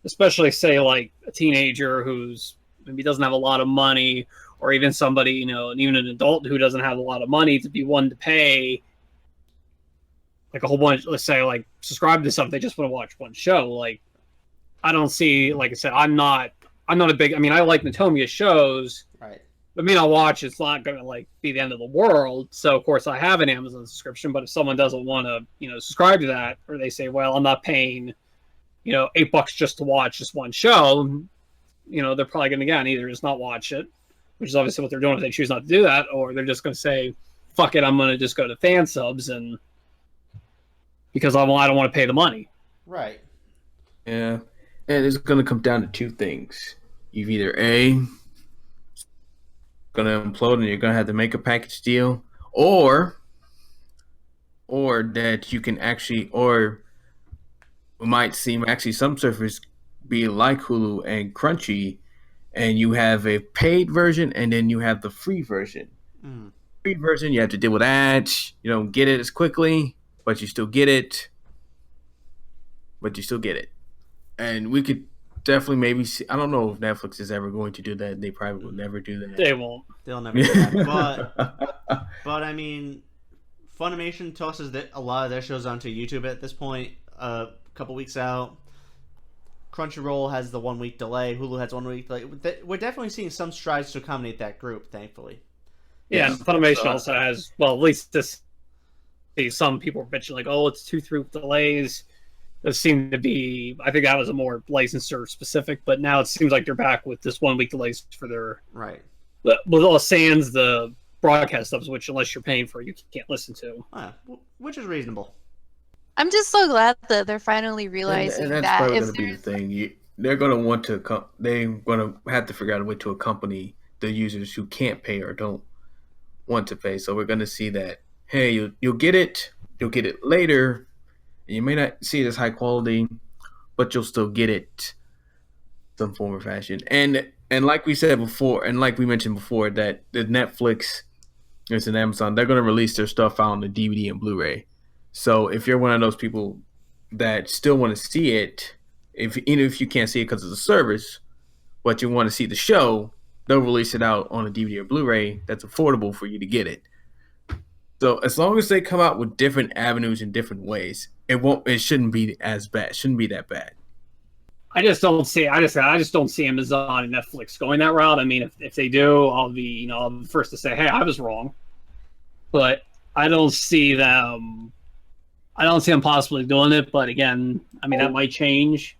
S2: especially say like a teenager who's maybe doesn't have a lot of money, or even somebody, even an adult who doesn't have a lot of money to be one to pay like a whole bunch, let's say like subscribe to something, they just want to watch one show. Like, I don't see, like I said, I'm not a big, I mean, I like Natomiya shows,
S1: Right.
S2: but I'll watch, it's not going to like be the end of the world. So of course I have an Amazon subscription, but if someone doesn't want to, subscribe to that, or they say, well, I'm not paying, $8 just to watch just one show, they're probably going to, again, either just not watch it, which is obviously what they're doing if they choose not to do that, or they're just going to say, fuck it, I'm going to just go to fan subs, and because I don't want to pay the money.
S1: Right.
S4: Yeah. And it's going to come down to two things. You've either A, going to implode and you're going to have to make a package deal, or that you can actually, or we might see actually some servers be like Hulu and Crunchy, and you have a paid version and then you have the free version.
S1: Mm.
S4: Free version, you have to deal with ads. You don't get it as quickly, but you still get it. And we could definitely maybe see, I don't know if Netflix is ever going to do that. They probably will never do that.
S2: They won't.
S1: They'll never do that. But I mean, Funimation tosses a lot of their shows onto YouTube at this point, a couple weeks out. Crunchyroll has the 1 week delay. Hulu has 1 week delay. We're definitely seeing some strides to accommodate that group, thankfully.
S2: Yeah, and Funimation also has, well, at least this. Some people are bitching like, oh, it's 2-3 week delays. Those seem to be, I think that was a more licensor specific, but now it seems like they're back with this 1 week delays for their
S1: Right.
S2: With all sans the broadcast stuff, which unless you're paying for it, you can't listen to.
S1: Which is reasonable.
S3: I'm just so glad that they're finally realizing
S4: and that's
S3: that
S4: probably
S3: if
S4: going to be the
S3: there's
S4: thing. They're going to want to they're going to have to figure out a way to accompany the users who can't pay or don't want to pay. So we're going to see that, hey, you'll get it later. You may not see it as high quality, but you'll still get it some form or fashion. And like we said before, and like we mentioned before, that the Netflix, it's an Amazon, they're going to release their stuff out on the DVD and Blu-ray. So if you're one of those people that still want to see it, even if you can't see it because of the service, but you want to see the show, they'll release it out on a DVD or Blu-ray that's affordable for you to get it. So as long as they come out with different avenues in different ways, it shouldn't be as bad. It shouldn't be that bad.
S2: I just don't see Amazon and Netflix going that route. I mean, if they do, I'll be the first to say, hey, I was wrong. But I don't see them possibly doing it. But again, I mean, that might change.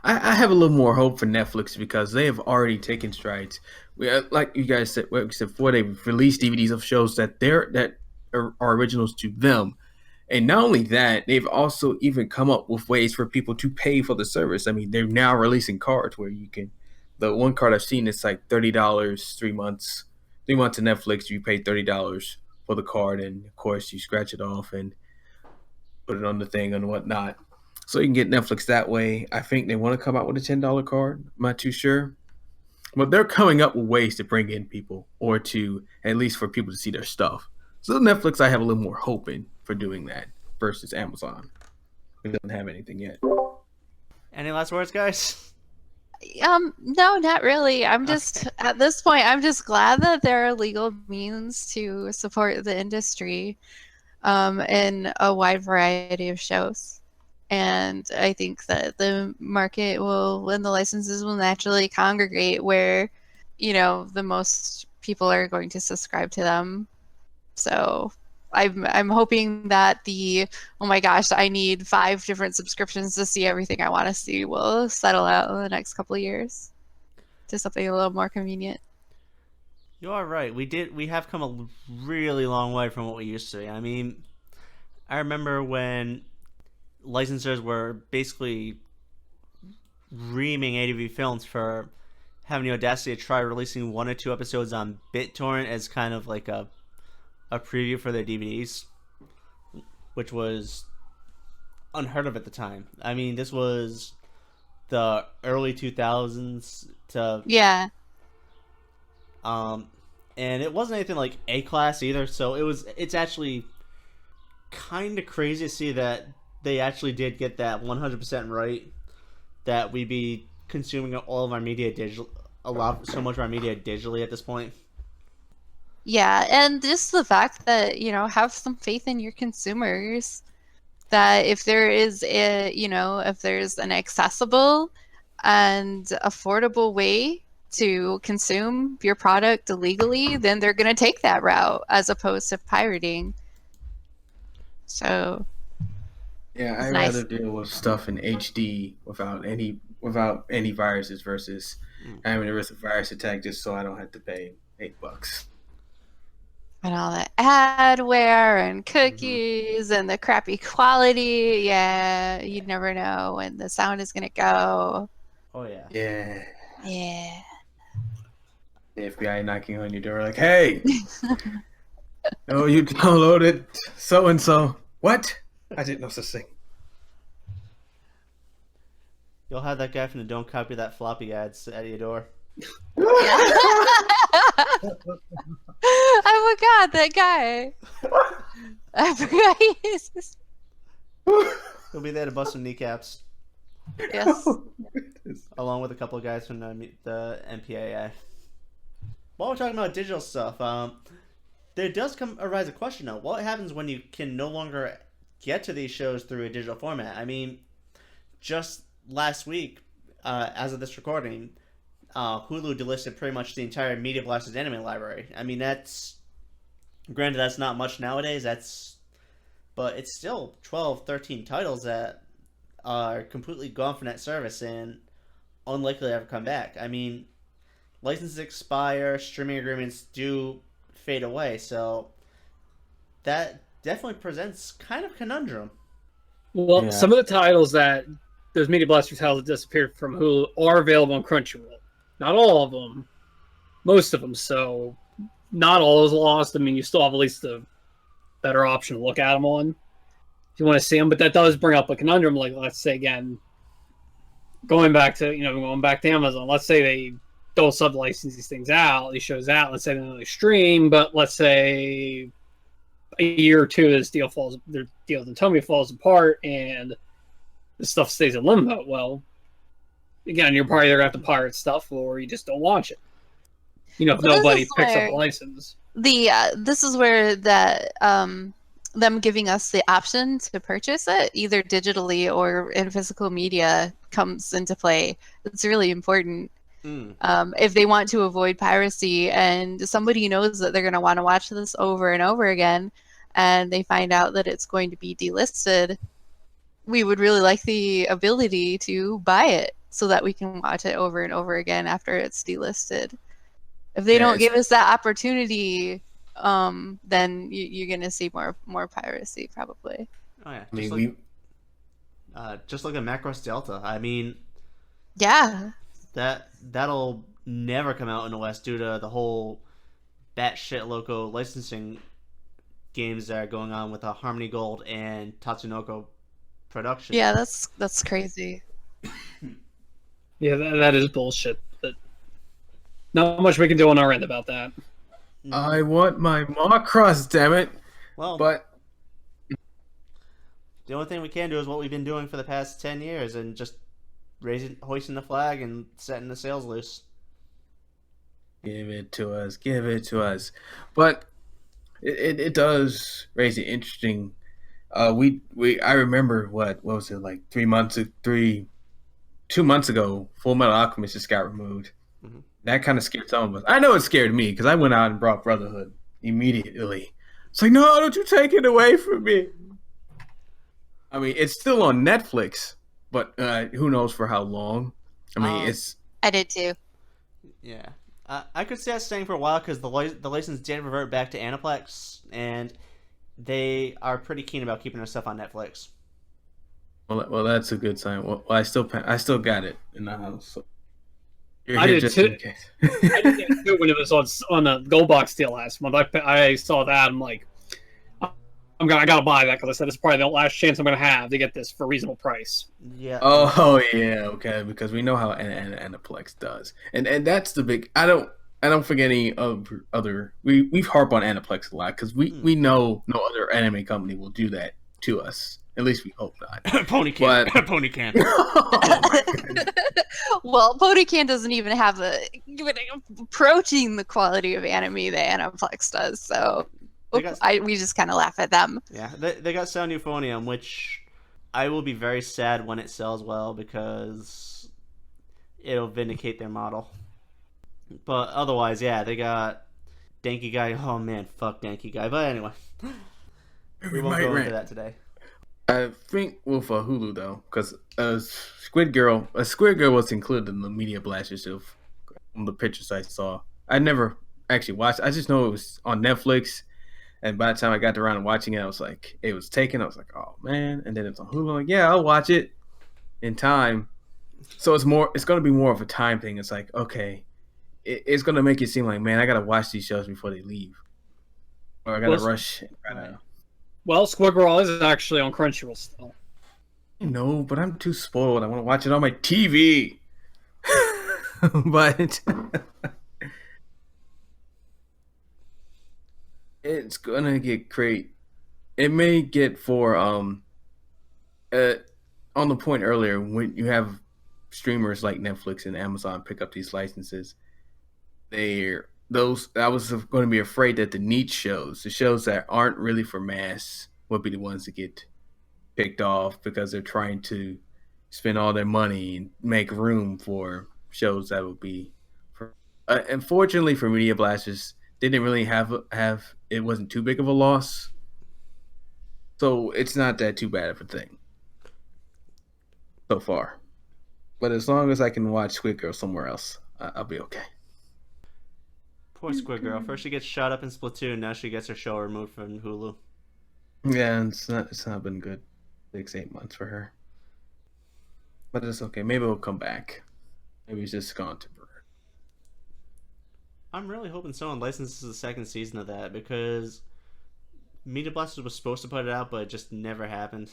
S4: I have a little more hope for Netflix because they have already taken strides. Like you guys said, before they released DVDs of shows that are originals to them. And not only that, they've also even come up with ways for people to pay for the service. I mean, they're now releasing cards where you can. The one card I've seen is like $30, 3 months. 3 months of Netflix, you pay $30 for the card, and of course you scratch it off and put it on the thing and whatnot. So you can get Netflix that way. I think they want to come out with a $10 card. I'm not too sure. But they're coming up with ways to bring in people, or to at least for people to see their stuff. So Netflix, I have a little more hope in for doing that versus Amazon. We don't have anything yet.
S1: Any last words, guys?
S3: No, not really. I'm just at this point, I'm just glad that there are legal means to support the industry, in a wide variety of shows. And I think that the market will, and the licenses will naturally congregate where, the most people are going to subscribe to them. So I'm hoping that oh my gosh, I need 5 different subscriptions to see everything I want to see will settle out in the next couple of years to something a little more convenient.
S1: You are right. We have come a really long way from what we used to be. I mean, I remember when licensors were basically reaming ADV Films for having the audacity to try releasing 1 or 2 episodes on BitTorrent as kind of like a preview for their DVDs, which was unheard of at the time. I mean, this was the early 2000s to
S3: Yeah.
S1: and it wasn't anything like A-class either, so it's actually kind of crazy to see that they actually did get that 100% right, that we be consuming all of our media so much of our media digitally at this point.
S3: Yeah, and just the fact that, have some faith in your consumers, that if there is if there's an accessible and affordable way to consume your product illegally, then they're going to take that route as opposed to pirating. So
S4: Yeah,
S3: it's
S4: I'd
S3: nice.
S4: rather deal with stuff in HD without any viruses versus having to risk a virus attack just so I don't have to pay $8.
S3: And all the adware and cookies and the crappy quality. Yeah, you never know when the sound is going to go.
S1: Oh yeah.
S4: Yeah.
S3: Yeah.
S4: The FBI knocking on your door like, hey, oh, you downloaded so-and-so. What? I didn't know such thing.
S1: You'll have that guy from the "Don't Copy That" floppy ads at your door.
S3: I forgot that guy. I forgot he's...
S1: He'll be there to bust some kneecaps,
S3: Yes.
S1: along with a couple of guys from the MPAA. While we're talking about digital stuff, there does arise a question though. What happens when you can no longer get to these shows through a digital format? I mean, just last week, as of this recording, Hulu delisted pretty much the entire Media Blasters anime library. I mean, granted, that's not much nowadays, but it's still 12, 13 titles that are completely gone from that service and unlikely to ever come back. I mean, licenses expire, streaming agreements do fade away, so that definitely presents kind of conundrum.
S2: Well,
S4: Yeah.
S2: some of the titles that those Media Blaster titles that disappeared from Hulu are available on Crunchyroll. Not all of them, most of them. So not all is lost. I mean, you still have at least a better option to look at them on if you want to see them. But that does bring up a conundrum. Like, let's say again, going back to Amazon. Let's say they don't sub-license these things out, these shows out. Let's say they don't really stream, but let's say a year or two, their deal with Tommy falls apart, and the stuff stays in limbo. Well, again, you're probably gonna have to pirate stuff, or you just don't watch it. If
S3: Well, this
S2: nobody
S3: is
S2: picks up
S3: where-
S2: a license.
S3: This is where them giving us the option to purchase it either digitally or in physical media comes into play. It's really important. If they want to avoid piracy and somebody knows that they're going to want to watch this over and over again, and they find out that it's going to be delisted, we would really like the ability to buy it so that we can watch it over and over again after it's delisted. If they don't
S4: Yes.
S3: give us that opportunity, then you're going to see more piracy probably.
S1: Oh yeah,
S4: I mean,
S1: just look at Macross Delta. I mean,
S3: Yeah.
S1: that'll never come out in the West due to the whole batshit loco licensing games that are going on with Harmony Gold and Tatsunoko production.
S3: Yeah, that's crazy.
S2: Yeah, that is bullshit. But not much we can do on our end about that.
S4: I want my Macross, damn it.
S1: Well,
S4: But
S1: the only thing we can do is what we've been doing for the past 10 years and just hoisting the flag and setting the sails loose.
S4: Give it to us. Give it to us. But it does raise an interesting. I remember what was it like 2 months ago, Full Metal Alchemist just got removed.
S1: Mm-hmm.
S4: That kind of scared some of us. I know it scared me because I went out and brought Brotherhood immediately. It's like, no, don't you take it away from me. I mean, it's still on Netflix, but who knows for how long. I mean, it's...
S3: I did too.
S1: Yeah. I could see that staying for a while because the license did revert back to Aniplex, and they are pretty keen about keeping their stuff on Netflix.
S4: Well, that's a good sign. Well, I still got it in the house. So
S2: I did too. I did it too when it was on the Gold Box deal last month. I saw that. I'm like, I gotta buy that because I said it's probably the last chance I'm gonna have to get this for a reasonable price.
S1: Yeah.
S4: Oh yeah, okay. Because we know how Aniplex does, and that's the big. I don't forget any other. We've harped on Aniplex a lot because we know no other anime company will do that to us. At least we hope not.
S1: Pony can. Pony can.
S3: Well, Ponycan doesn't even have approaching the quality of anime that Aniplex does, so we just kind of laugh at them.
S1: Yeah, they got Sound Euphonium, which I will be very sad when it sells well because it'll vindicate their model. But otherwise, yeah, they got Danky Guy. Oh man, fuck Danky Guy. But anyway, we won't go into that today.
S4: I think with Hulu though, because Squid Girl was included in the Media Blasters of the pictures I saw. I never actually watched. I just know it was on Netflix, and by the time I got around to watching it, I was like, it was taken. I was like, oh man, and then it's on Hulu. I'm like, yeah, I'll watch it in time. So it's going to be more of a time thing. It's like, okay, it's going to make it seem like, man, I got to watch these shows before they leave, or I got to rush.
S2: Well, Squid Girl is actually on Crunchyroll still.
S4: No, but I'm too spoiled. I want to watch it on my TV. But it's gonna get great. It may get for on the point earlier when you have streamers like Netflix and Amazon pick up these licenses. I was going to be afraid that the niche shows, the shows that aren't really for mass, would be the ones that get picked off because they're trying to spend all their money and make room for shows that would be. Unfortunately for Media Blasters, they didn't really have it wasn't too big of a loss, so it's not that too bad of a thing so far. But as long as I can watch Squid Girl somewhere else, I'll be okay.
S1: Poor Squid Girl. First she gets shot up in Splatoon, now she gets her show removed from Hulu.
S4: Yeah, it's not been good 6-8 months for her. But it's okay. Maybe it'll come back. Maybe it's just gone to her.
S1: I'm really hoping someone licenses the second season of that because Media Blasters was supposed to put it out, but it just never happened.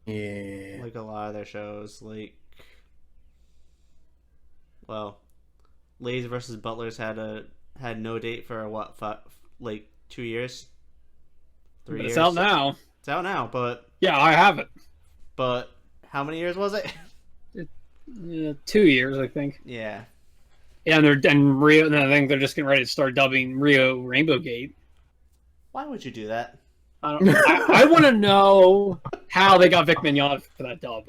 S4: Yeah.
S1: Like a lot of their shows, Ladies vs. Butlers had no date for 2 years, 3 years.
S2: It's out now.
S1: It's out now, but
S2: yeah, I have it.
S1: But how many years was it?
S2: 2 years, I think.
S1: Yeah.
S2: Yeah, and Rio. And I think they're just getting ready to start dubbing Rio Rainbow Gate.
S1: Why would you do that?
S2: I don't. I want to know how they got Vic Mignogna for that dub.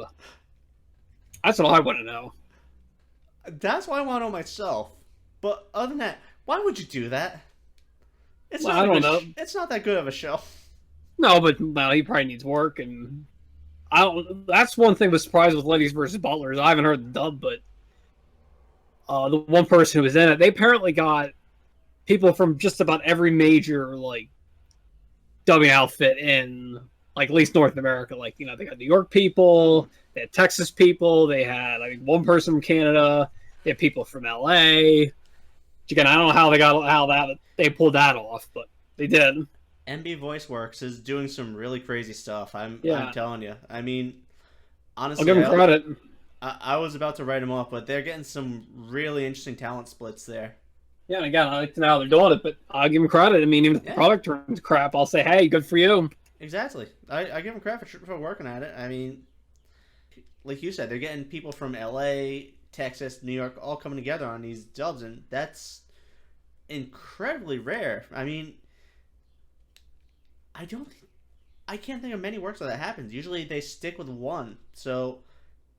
S2: That's what I want to know.
S1: That's what I want to know myself. But other than that, why would you do that?
S2: I don't know.
S1: It's not that good of a show.
S2: No, but he probably needs work, and that's one thing that was surprised with Ladies vs. Butlers. I haven't heard the dub, but the one person who was in it, they apparently got people from just about every major dubbing outfit in at least North America. They got New York people, they had Texas people, they had one person from Canada, they had people from LA. Again, I don't know how they pulled that off, but they did.
S1: MB VoiceWorks is doing some really crazy stuff. I'm telling you. I mean, honestly,
S2: I'll give them credit.
S1: I was about to write them off, but they're getting some really interesting talent splits there.
S2: Yeah, and again, I like to know how they're doing it, but I'll give them credit. I mean, even if the product turns crap, I'll say, hey, good for you.
S1: Exactly. I give them credit for working at it. I mean, like you said, they're getting people from L.A., Texas, New York, all coming together on these dubs, and that's incredibly rare. I mean, I don't, I can't think of many works where that happens. Usually they stick with one. So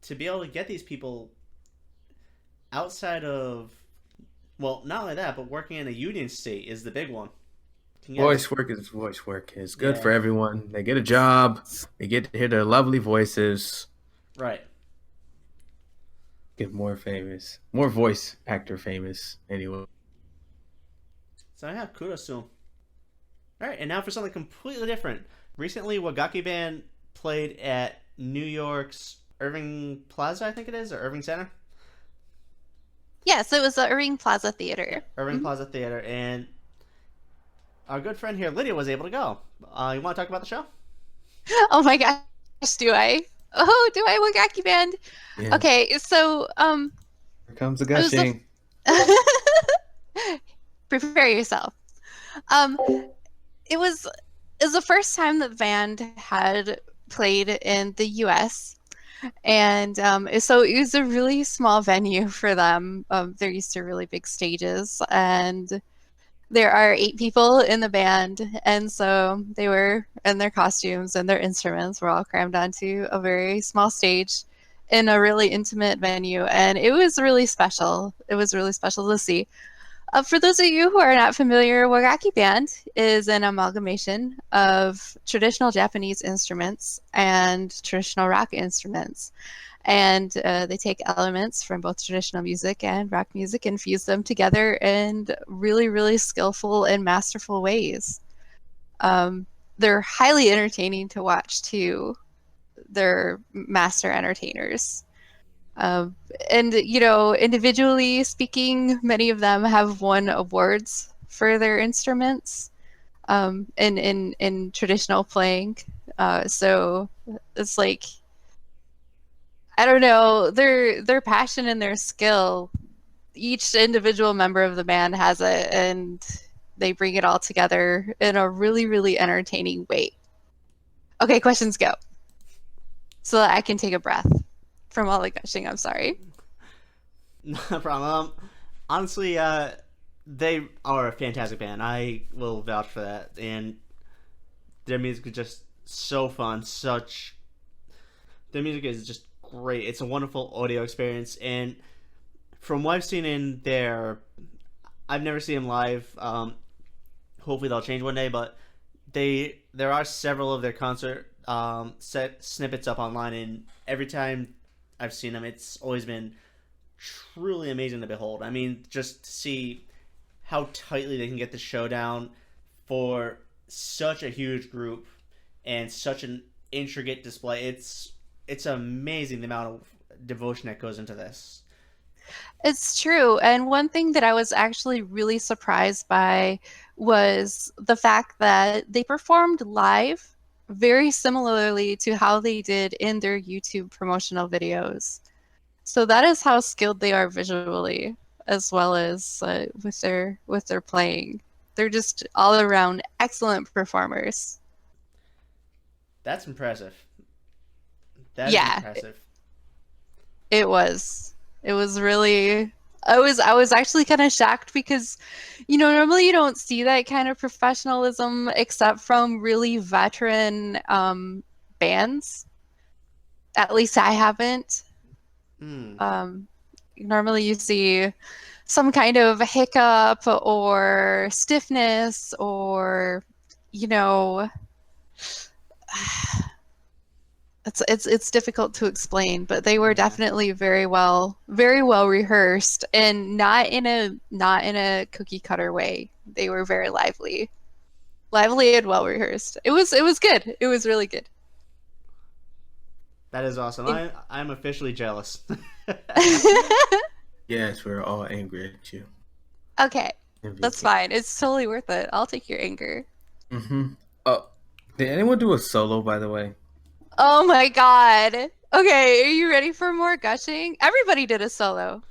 S1: to be able to get these people outside of, well, not only that, but working in a union state is the big one.
S4: Voice work is voice work. It's good
S1: Yeah.
S4: for everyone. They get a job. They get to hear their lovely voices.
S1: Right.
S4: Get more famous. More voice actor famous, anyway.
S1: So yeah, kudos to them. All right, and now for something completely different. Recently, Wagaki Band played at New York's Irving Plaza, I think it is, or Irving Center.
S3: Yes, it was the Irving Plaza Theater.
S1: Irving Plaza Theater, and our good friend here, Lydia, was able to go. You want to talk about the show?
S3: Oh my gosh, do I? Oh, do I? Wagaki Band.
S4: Yeah.
S3: Okay, so
S4: Here comes the
S3: was the-
S4: gushing.
S3: prepare yourself. It was the first time that the band had played in the U.S. And so it was a really small venue for them. They're used to really big stages, and there are 8 people in the band, and so they were in their costumes and their instruments were all crammed onto a very small stage in a really intimate venue, and it was really special. It was really special to see. For those of you who are not familiar, Wagaki Band is an amalgamation of traditional Japanese instruments and traditional rock instruments. And they take elements from both traditional music and rock music and fuse them together in really, really skillful and masterful ways. They're highly entertaining to watch, too. They're master entertainers. And, you know, individually speaking, many of them have won awards for their instruments in traditional playing. So it's like, I don't know, their passion and their skill, each individual member of the band has it, and they bring it all together in a really, really entertaining way. Okay, questions go. So that I can take a breath from all the gushing. I'm sorry.
S1: No problem. Honestly, they are a fantastic band. I will vouch for that. And their music is just so fun. Their music is just great. It's a wonderful audio experience. And from what I've seen in I've never seen them live. Hopefully they'll change one day. But there are several of their concert set snippets up online, and every time I've seen them, it's always been truly amazing to behold. I mean, just to see how tightly they can get the show down for such a huge group and such an intricate display. It's amazing the amount of devotion that goes into this.
S3: It's true. And one thing that I was actually really surprised by was the fact that they performed live very similarly to how they did in their YouTube promotional videos. So that is how skilled they are visually, as well as with their playing. They're just all around excellent performers.
S1: That's impressive. That
S3: Yeah.
S1: is impressive.
S3: It was really. I was actually kind of shocked because, you know, normally you don't see that kind of professionalism except from really veteran bands. At least I haven't. Normally you see some kind of hiccup or stiffness or, you know, it's difficult to explain, but they were definitely very well rehearsed, and not in a cookie cutter way. They were very lively and well rehearsed. It was good. It was really good.
S1: That is awesome. I'm officially jealous.
S4: Yes, we're all angry at you.
S3: Okay, that's fine. It's totally worth it. I'll take your anger.
S4: Mm-hmm. Oh, did anyone do a solo, by the way?
S3: Oh my god. Okay, are you ready for more gushing? Everybody did a solo.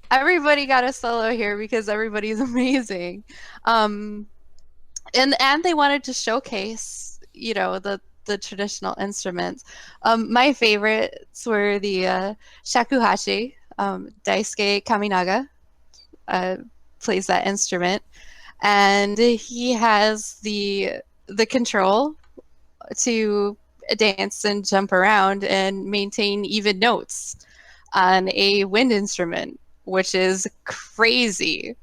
S3: Everybody got a solo here because everybody's amazing. And they wanted to showcase the traditional instruments. My favorites were the shakuhachi. Daisuke Kaminaga plays that instrument, and he has the control to dance and jump around and maintain even notes on a wind instrument, which is crazy.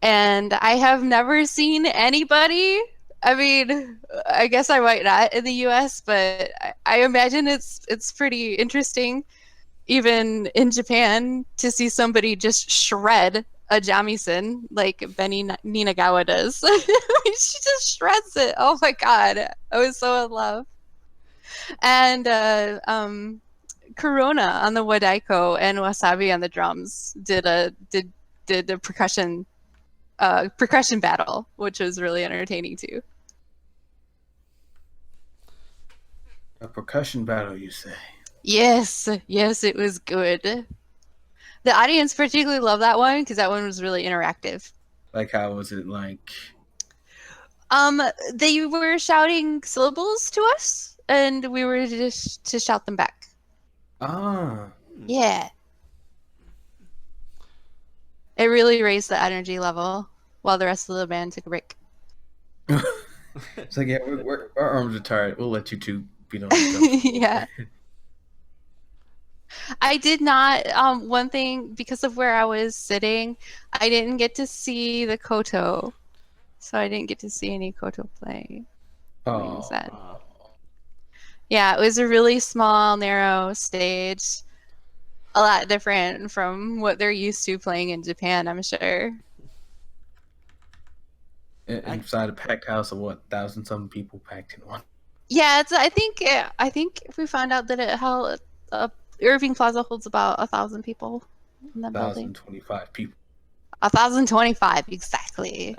S3: And I have never seen anybody. I mean, I guess I might not in the U.S., but I imagine it's pretty interesting, even in Japan, to see somebody just shred a shamisen like Benny Ninagawa does. She just shreds it. Oh my god, I was so in love. And Corona on the wadaiko and Wasabi on the drums did a percussion battle, which was really entertaining too.
S4: A percussion battle, you say?
S3: Yes, it was good. The audience particularly loved that one because that one was really interactive.
S4: Like, how was it like?
S3: They were shouting syllables to us, and we were just to shout them back.
S4: Ah.
S3: Yeah. It really raised the energy level while the rest of the band took a break.
S4: It's like, yeah, our arms are tired. We'll let you two beat on.
S3: Yeah. I did not. One thing, because of where I was sitting, I didn't get to see the koto, so I didn't get to see any koto playing.
S4: Oh.
S3: Sad. Yeah, it was a really small, narrow stage. A lot different from what they're used to playing in Japan, I'm sure.
S4: Inside a packed house of what, 1,000-something people packed in one.
S3: Yeah, I think we found out that it held Irving Plaza holds about 1,000 people in that building.
S4: 1,025 people.
S3: 1,025 exactly.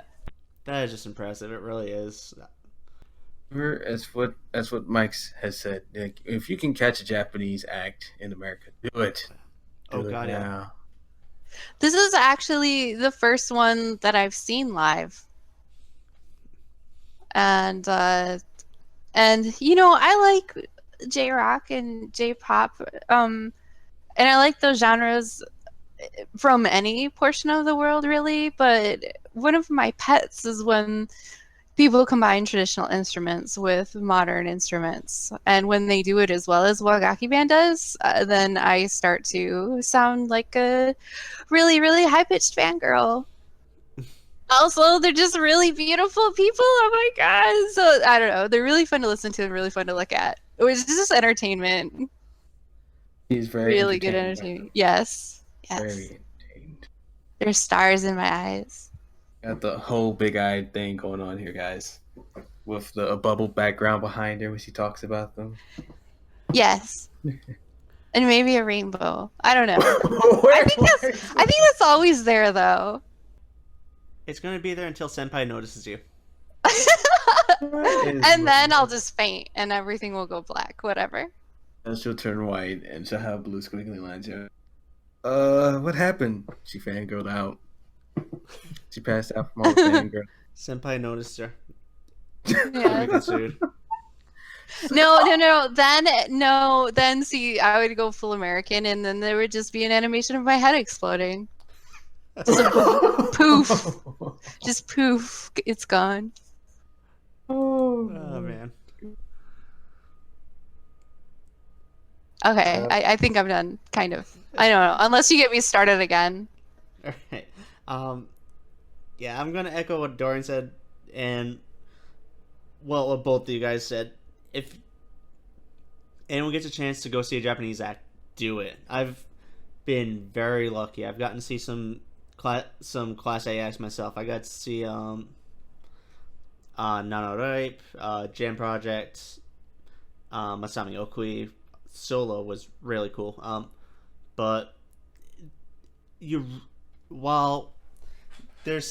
S1: That is just impressive. It really is.
S4: As what Mike has said, like, if you can catch a Japanese act in America, do it.
S1: Oh god, yeah.
S3: This is actually the first one that I've seen live, and I like J-rock and J-pop, and I like those genres from any portion of the world, really. But one of my pets is when people combine traditional instruments with modern instruments, and when they do it as well as Wagaki Band does, then I start to sound like a really, really high-pitched fangirl. Also, they're just really beautiful people. Oh my god! So I don't know. They're really fun to listen to and really fun to look at. It was just
S4: entertainment. He's very
S3: really good entertainment. Yes.
S4: Very entertained.
S3: There's stars in my eyes.
S4: Got the whole big-eyed thing going on here, guys, with a bubble background behind her when she talks about them.
S3: Yes. And maybe a rainbow. I don't know. I think that's always there, though.
S1: It's going to be there until Senpai notices you.
S3: And then I'll just faint and everything will go black. Whatever.
S4: And she'll turn white and she'll have blue squiggly lines here. What happened? She fangirled out. She passed out from all the fangirl.
S1: Senpai noticed her.
S3: Yeah. No. Then see, I would go full American, and then there would just be an animation of my head exploding. Just a poof. Just poof. It's gone.
S1: Oh man.
S3: Okay, I think I'm done. Kind of. I don't know. Unless you get me started again.
S1: All right. Yeah, I'm gonna echo what Dorian said, and what both of you guys said. If anyone gets a chance to go see a Japanese act, do it. I've been very lucky. I've gotten to see some Class A acts myself. I got to see Nanoripe, Jam Project, Masami Okui. Solo was really cool. But while their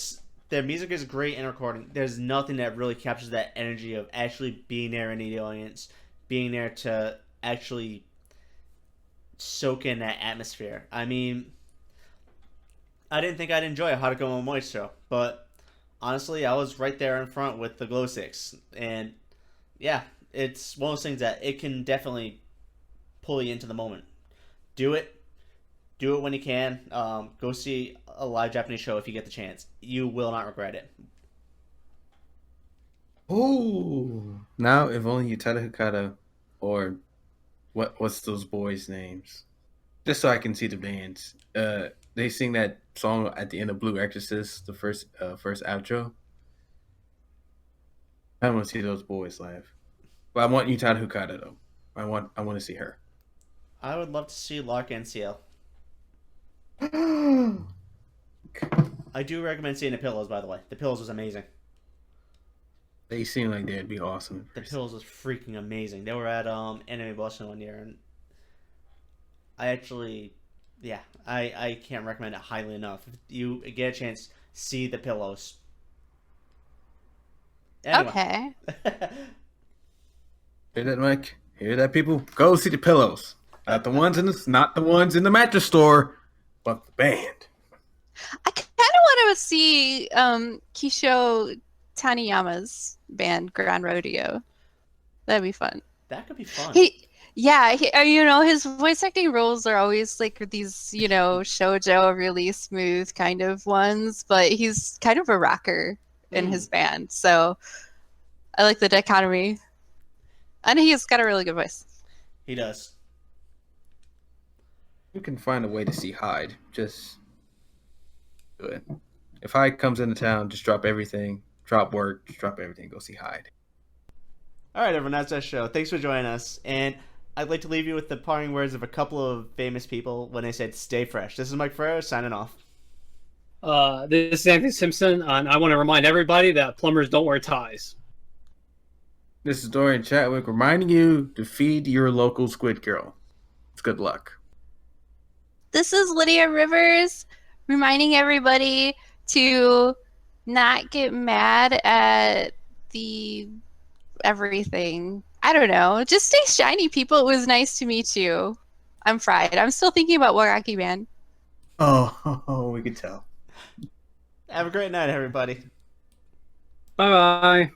S1: music is great in recording, there's nothing that really captures that energy of actually being there in the audience, being there to actually soak in that atmosphere. I mean, I didn't think I'd enjoy a Haruka Momoe show, but honestly, I was right there in front with the glow sticks, and yeah, it's one of those things that it can definitely pull you into the moment. Do it. Do it when you can. Go see a live Japanese show if you get the chance. You will not regret it.
S4: Ooh. Now, if only Utada Hikata or what's those boys' names? Just so I can see the bands. They sing that song at the end of Blue Exorcist, the first outro. I want to see those boys live. But I want Utada Hikata though. I want to see her.
S1: I would love to see Lark NCL. I do recommend seeing the Pillows, by the way. The Pillows was amazing.
S4: They seem like they'd be awesome.
S1: The Pillows was freaking amazing. They were at Anime Boston one year, and I actually, yeah, I can't recommend it highly enough. If you get a chance, see the Pillows. Anyway.
S3: Okay.
S4: Hear that, Mike? Hear that, people? Go see the Pillows. Not the ones in the mattress store, but the band.
S3: I kind of want to see Kisho Taniyama's band Grand Rodeo. That'd be fun.
S1: That could be fun.
S3: His voice acting roles are always like these, shoujo really smooth kind of ones, but he's kind of a rocker in his band, so I like the dichotomy. And he's got a really good voice.
S1: He does.
S4: You can find a way to see Hyde. Just do it. If Hyde comes into town, just drop everything. Drop work. Just drop everything. Go see Hyde.
S1: All right, everyone. That's our show. Thanks for joining us. And I'd like to leave you with the parting words of a couple of famous people when they said, "Stay fresh." This is Mike Ferrer signing off.
S2: This is Anthony Simpson, and I want to remind everybody that plumbers don't wear ties.
S4: This is Dorian Chadwick reminding you to feed your local squid girl. It's good luck.
S3: This is Lydia Rivers reminding everybody to not get mad at the everything. I don't know. Just stay shiny, people. It was nice to meet you. I'm fried. I'm still thinking about Waraki Man.
S4: Oh, we could tell.
S1: Have a great night, everybody.
S2: Bye-bye.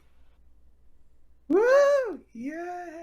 S4: Woo! Yeah.